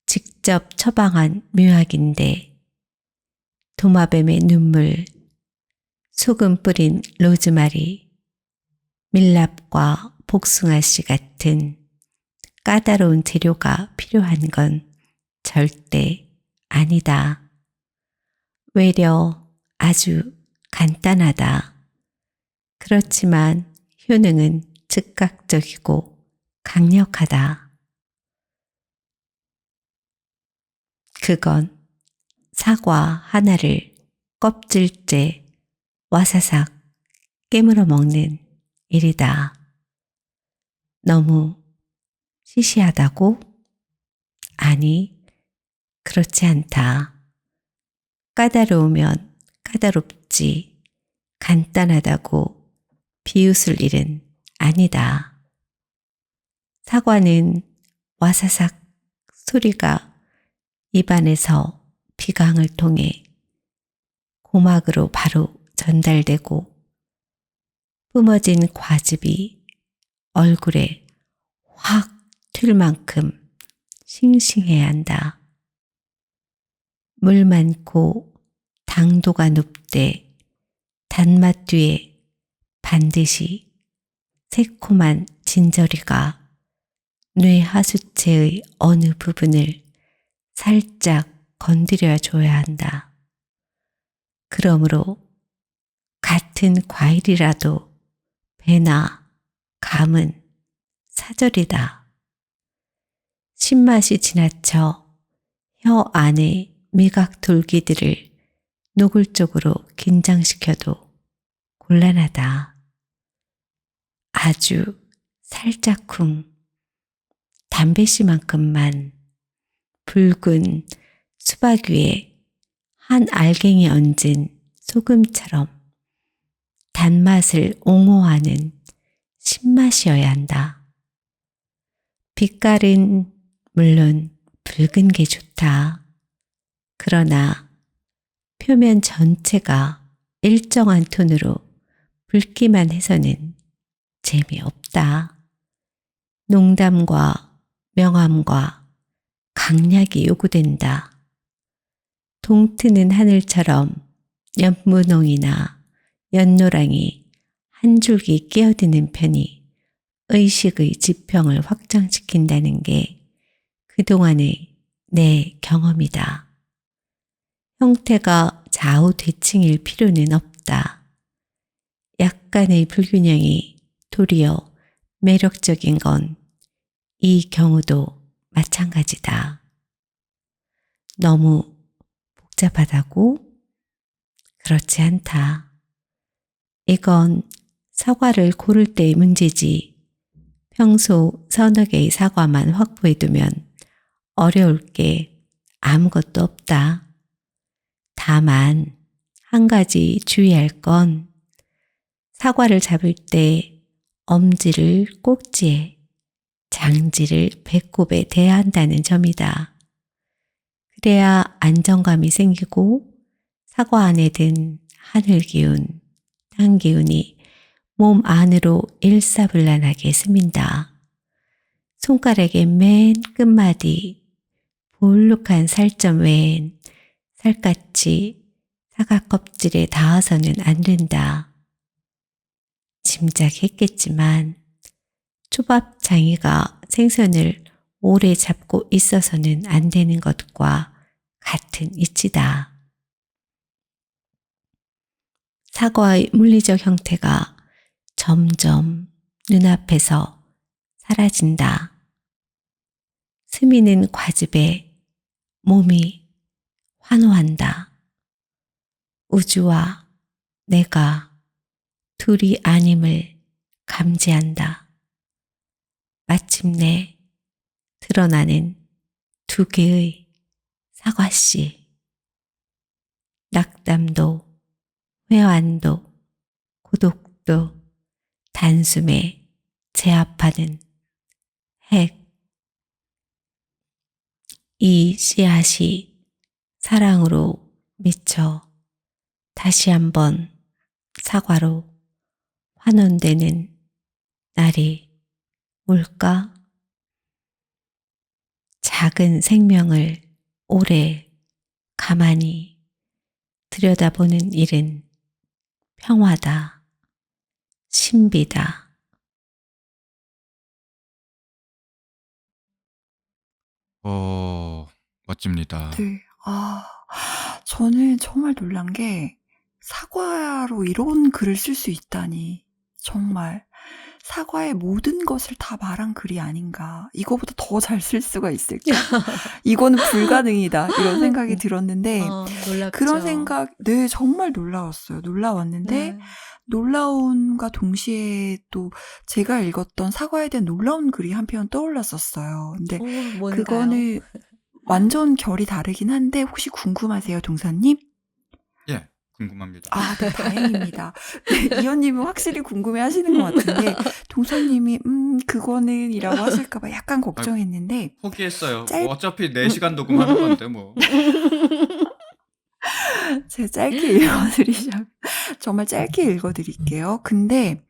직접 처방한 묘약인데 도마뱀의 눈물, 소금 뿌린 로즈마리, 밀랍과 복숭아씨 같은 까다로운 재료가 필요한 건 절대 아니다. 외려 아주 간단하다. 그렇지만 효능은 즉각적이고 강력하다. 그건 사과 하나를 껍질째 와사삭 깨물어 먹는 일이다. 너무 시시하다고? 아니, 그렇지 않다. 까다로우면 까다롭지, 간단하다고 비웃을 일은 아니다. 사과는 와사삭 소리가 입안에서 비강을 통해 고막으로 바로 전달되고 뿜어진 과즙이 얼굴에 확 튈 만큼 싱싱해야 한다. 물 많고 당도가 높되 단맛 뒤에 반드시 새콤한 진저리가 뇌 하수체의 어느 부분을 살짝 건드려 줘야 한다. 그러므로 같은 과일이라도 배나 감은 사절이다. 신맛이 지나쳐 혀 안의 미각 돌기들을 노골적으로 긴장시켜도 곤란하다. 아주 살짝쿵 담배씨만큼만 붉은 수박 위에 한 알갱이 얹은 소금처럼 단맛을 옹호하는 신맛이어야 한다. 빛깔은 물론 붉은 게 좋다. 그러나 표면 전체가 일정한 톤으로 붉기만 해서는 재미없다. 농담과 명암과 강약이 요구된다. 동트는 하늘처럼 연무농이나 연노랑이 한 줄기 끼어드는 편이 의식의 지평을 확장시킨다는 게 그동안의 내 경험이다. 형태가 좌우대칭일 필요는 없다. 약간의 불균형이 도리어 매력적인 건 이 경우도 마찬가지다. 너무 복잡하다고? 그렇지 않다. 이건 사과를 고를 때의 문제지. 평소 서너 개의 사과만 확보해두면 어려울 게 아무것도 없다. 다만 한 가지 주의할 건 사과를 잡을 때 엄지를 꼭지에, 장지를 배꼽에 대야 한다는 점이다. 그래야 안정감이 생기고 사과 안에 든 하늘 기운, 땅 기운이 몸 안으로 일사불란하게 스민다. 손가락의 맨 끝마디 볼록한 살점 외엔 살갗이 사과 껍질에 닿아서는 안 된다. 짐작했겠지만 초밥 장이가 생선을 오래 잡고 있어서는 안 되는 것과 같은 이치다. 사과의 물리적 형태가 점점 눈앞에서 사라진다. 스미는 과즙에 몸이 환호한다. 우주와 내가 둘이 아님을 감지한다. 마침내 드러나는 두 개의 사과씨. 낙담도 회환도 고독도 단숨에 제압하는 핵. 이 씨앗이 사랑으로 미쳐 다시 한번 사과로 환원되는 날이 올까? 작은 생명을 오래 가만히 들여다보는 일은 평화다. 신비다. 멋집니다. 네. 저는 정말 놀란 게 사과로 이런 글을 쓸 수 있다니. 정말 사과의 모든 것을 다 말한 글이 아닌가. 이거보다 더 잘 쓸 수가 있을까? 이거는 불가능이다. 이런 생각이 들었는데 놀랍죠. 그런 생각, 네, 정말 놀라웠어요. 놀라웠는데 네. 놀라움과 동시에 또 제가 읽었던 사과에 대한 놀라운 글이 한 편 떠올랐었어요. 근데 뭔가요? 그거는 완전 결이 다르긴 한데 혹시 궁금하세요, 동서님? 예, 궁금합니다. 아, 네, 다행입니다. 네, 이현님은 확실히 궁금해 하시는 것 같은데, 동서님이, 그거는 이라고 하실까봐 약간 걱정했는데, 포기했어요. 짧- 뭐 어차피 4시간 녹음하는 건데 뭐. 제가 짧게 읽어드리자면, 정말 짧게 읽어드릴게요. 근데,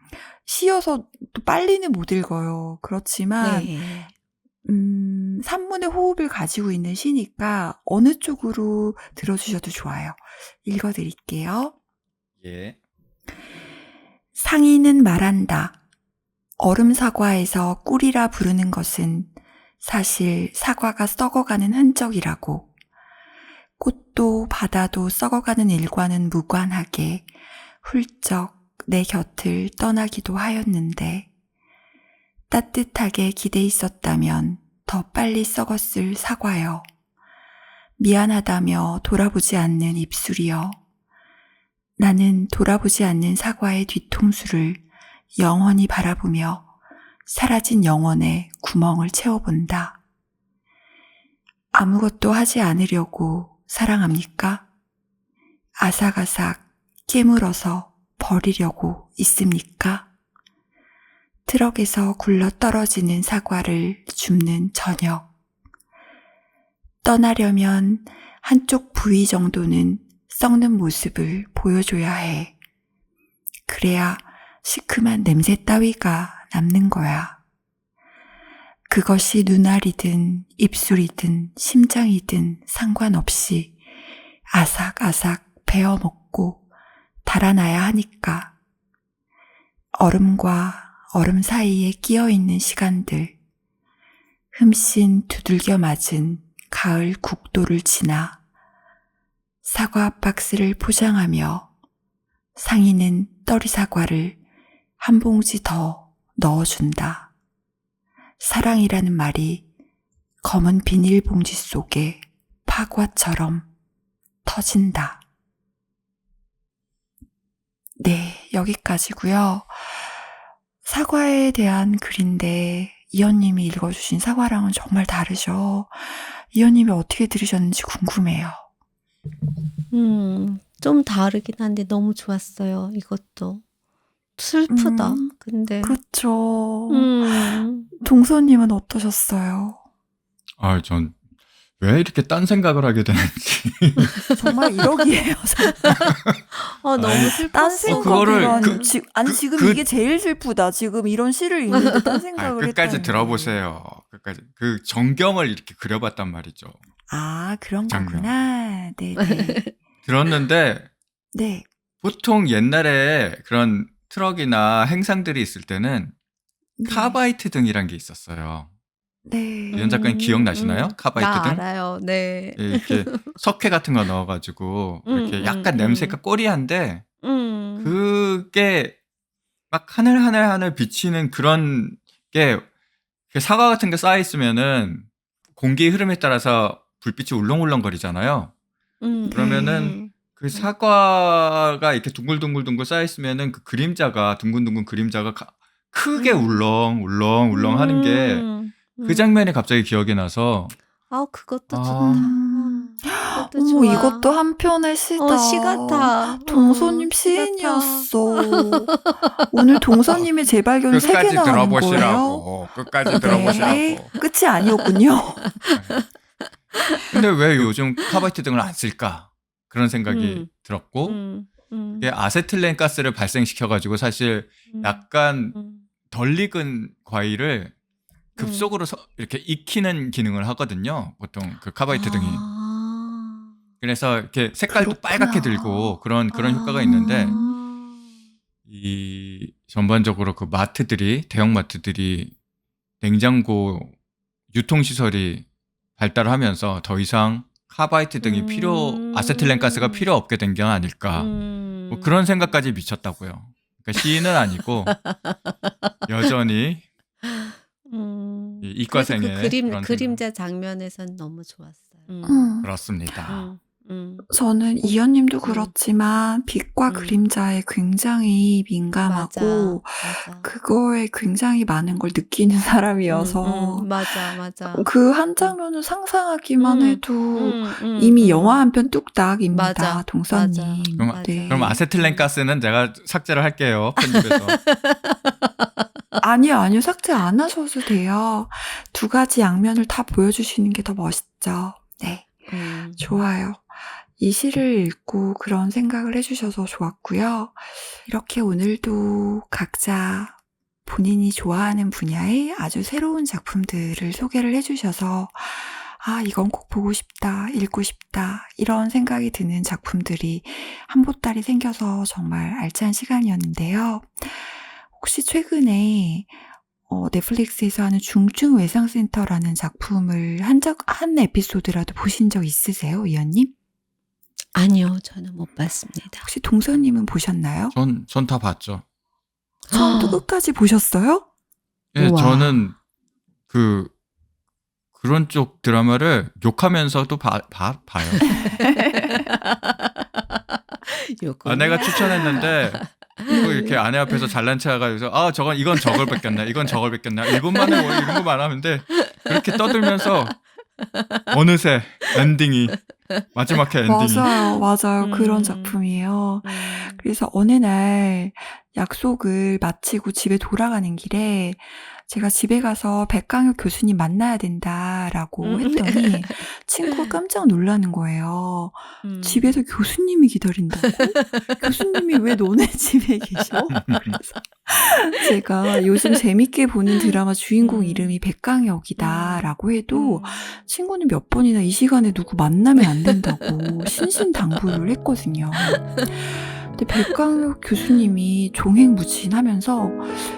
시여서 또 빨리는 못 읽어요. 그렇지만, 네. 산문의 호흡을 가지고 있는 시니까 어느 쪽으로 들어주셔도 좋아요. 읽어드릴게요. 예. 상인은 말한다. 얼음 사과에서 꿀이라 부르는 것은 사실 사과가 썩어가는 흔적이라고. 꽃도 바다도 썩어가는 일과는 무관하게 훌쩍 내 곁을 떠나기도 하였는데 따뜻하게 기대 있었다면 더 빨리 썩었을 사과여. 미안하다며 돌아보지 않는 입술이여. 나는 돌아보지 않는 사과의 뒤통수를 영원히 바라보며 사라진 영혼의 구멍을 채워본다. 아무것도 하지 않으려고 사랑합니까? 아삭아삭 깨물어서 버리려고 있습니까? 트럭에서 굴러 떨어지는 사과를 줍는 저녁. 떠나려면 한쪽 부위 정도는 썩는 모습을 보여줘야 해. 그래야 시큼한 냄새 따위가 남는 거야. 그것이 눈알이든 입술이든 심장이든 상관없이 아삭아삭 베어먹고 달아나야 하니까. 얼음과 얼음 사이에 끼어있는 시간들, 흠씬 두들겨 맞은 가을 국도를 지나 사과 박스를 포장하며 상인은 떨이 사과를 한 봉지 더 넣어준다. 사랑이라는 말이 검은 비닐봉지 속에 파과처럼 터진다. 네, 여기까지고요. 사과에 대한 글인데 이현님이 읽어주신 사과랑은 정말 다르죠. 이현님이 어떻게 들으셨는지 궁금해요. 좀 다르긴 한데 너무 좋았어요. 이것도 슬프다. 근데 그쵸. 음. 동서님은 어떠셨어요? 아, 전 왜 이렇게 딴 생각을 하게 되는지. 정말 이러기예요. 너무 아니, 슬펐어. 딴 그거를 생각이라니. 그- 아니 그- 지금 그- 이게 제일 슬프다. 지금 이런 시를 읽는데 딴 아, 생각을 끝까지 했다니. 들어보세요. 끝까지. 그 정경을 이렇게 그려봤단 말이죠. 아, 그런 장면. 거구나. 네네. 들었는데 네. 보통 옛날에 그런 트럭이나 행상들이 있을 때는 네. 카바이트 등이란 게 있었어요. 네. 이현 작가님 기억나시나요? 카바이트 나 등? 알아요. 네. 예, 이렇게 석회 같은 거 넣어가지고 이렇게 약간 냄새가 꼬리한데 그게 막 하늘하늘 비치는 그런 게 사과 같은 게 쌓여 있으면은 공기 흐름에 따라서 불빛이 울렁울렁거리잖아요. 그러면은 그 사과가 이렇게 둥글둥글둥글 쌓여 있으면은 그 그림자가 둥근둥근 그림자가 크게 울렁울렁 하는 게 그 장면이 갑자기 기억이 나서 그것도 아. 좋다. 그것도 어머, 좋아. 이것도 한편의 시다. 시 같아. 동서님 시 같아. 시인이었어. 오늘 동서님의 재발견 끝까지 3개나 하는 거예요. 들어보시라고. 끝까지 네, 들어보시라고. 끝이 아니었군요. 근데 왜 요즘 카바이트 등을 안 쓸까? 그런 생각이 들었고 이게 아세틸렌 가스를 발생시켜가지고 사실 약간 덜 익은 과일을 급속으로 이렇게 익히는 기능을 하거든요. 보통 그 카바이트 등이. 그래서 이렇게 색깔도 그렇구나. 빨갛게 들고 그런 효과가 있는데 이 전반적으로 그 대형 마트들이 냉장고 유통시설이 발달하면서 더 이상 카바이트 등이 아세틸렌 가스가 필요 없게 된 게 아, 아닐까. 뭐 그런 생각까지 미쳤다고요. 그러니까 시인은 아니고. 네. 음. 그런 생각까지 미쳤다고요. 음. 음. 그러니까 여전히 이 그래도 이과생의 그런 생각. 그림자 장면에선 너무 좋았어요. 그렇습니다. 저는 이현님도 음. 그렇지만 빛과 음. 그림자에 굉장히 민감하고 맞아. 그거에 굉장히 많은 걸 느끼는 사람이어서 맞아. 그 한 장면을 상상하기만 음. 해도 이미 영화 한 편 뚝딱입니다. 맞아. 동서님. 그럼- 네. 그럼 아세틸렌가스는 제가 삭제를 할게요. 편집에서. 아니요. 삭제 안 하셔도 돼요. 두 가지 양면을 다 보여주시는 게 더 멋있죠. 네. 좋아요. 이 시를 읽고 그런 생각을 해주셔서 좋았고요. 이렇게 오늘도 각자 본인이 좋아하는 분야의 아주 새로운 작품들을 소개를 해주셔서 아, 이건 꼭 보고 싶다, 읽고 싶다 이런 생각이 드는 작품들이 한 보따리 생겨서 정말 알찬 시간이었는데요. 혹시 최근에 넷플릭스에서 하는 중증외상센터라는 작품을 한 에피소드라도 보신 적 있으세요, 이현님? 아니요, 저는 못 봤습니다. 혹시 동서님은 보셨나요? 전 다 봤죠. 처음부터 끝까지 보셨어요? 예, 우와. 저는 그런 쪽 드라마를 욕하면서도 봐요. 아내가 추천했는데 또 이렇게 아내 앞에서 잘난 체해가지고 이건 저걸 뺏겼나 이건 저걸 뺏겼나 1분 만에 뭐 이런 거 말하는데 그렇게 떠들면서 어느새 엔딩이 마지막 회 엔딩이 맞아요. 그런 작품이에요. 그래서 어느 날 약속을 마치고 집에 돌아가는 길에 제가 집에 가서 백강혁 교수님 만나야 된다라고 했더니 친구가 깜짝 놀라는 거예요. 집에서 교수님이 기다린다고? 교수님이 왜 너네 집에 계셔? 그래서 제가 요즘 재밌게 보는 드라마 주인공 이름이 백강혁이다라고 해도 친구는 몇 번이나 이 시간에 누구 만나면 안 된다고 신신당부를 했거든요. 근데 백강혁 교수님이 종횡무진하면서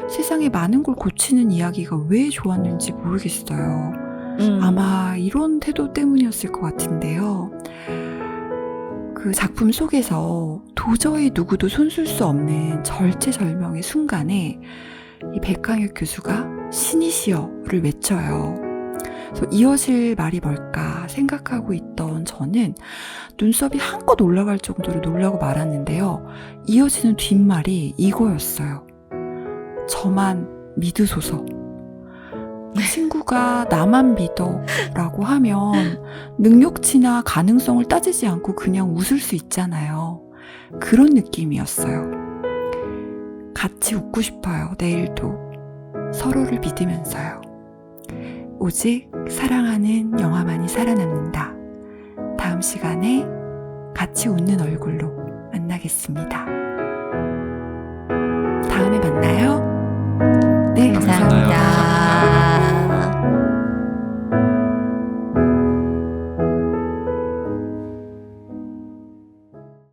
세상에 많은 걸 고치는 이야기가 왜 좋았는지 모르겠어요. 아마 이런 태도 때문이었을 것 같은데요. 그 작품 속에서 도저히 누구도 손쓸 수 없는 절체절명의 순간에 이 백강혁 교수가 신이시여를 외쳐요. 그래서 이어질 말이 뭘까 생각하고 있던 저는 눈썹이 한껏 올라갈 정도로 놀라고 말았는데요. 이어지는 뒷말이 이거였어요. 저만 믿으소서. 친구가 나만 믿어 라고 하면 능력치나 가능성을 따지지 않고 그냥 웃을 수 있잖아요. 그런 느낌이었어요. 같이 웃고 싶어요. 내일도. 서로를 믿으면서요. 오직 사랑하는 영화만이 살아남는다. 다음 시간에 같이 웃는 얼굴로 만나겠습니다.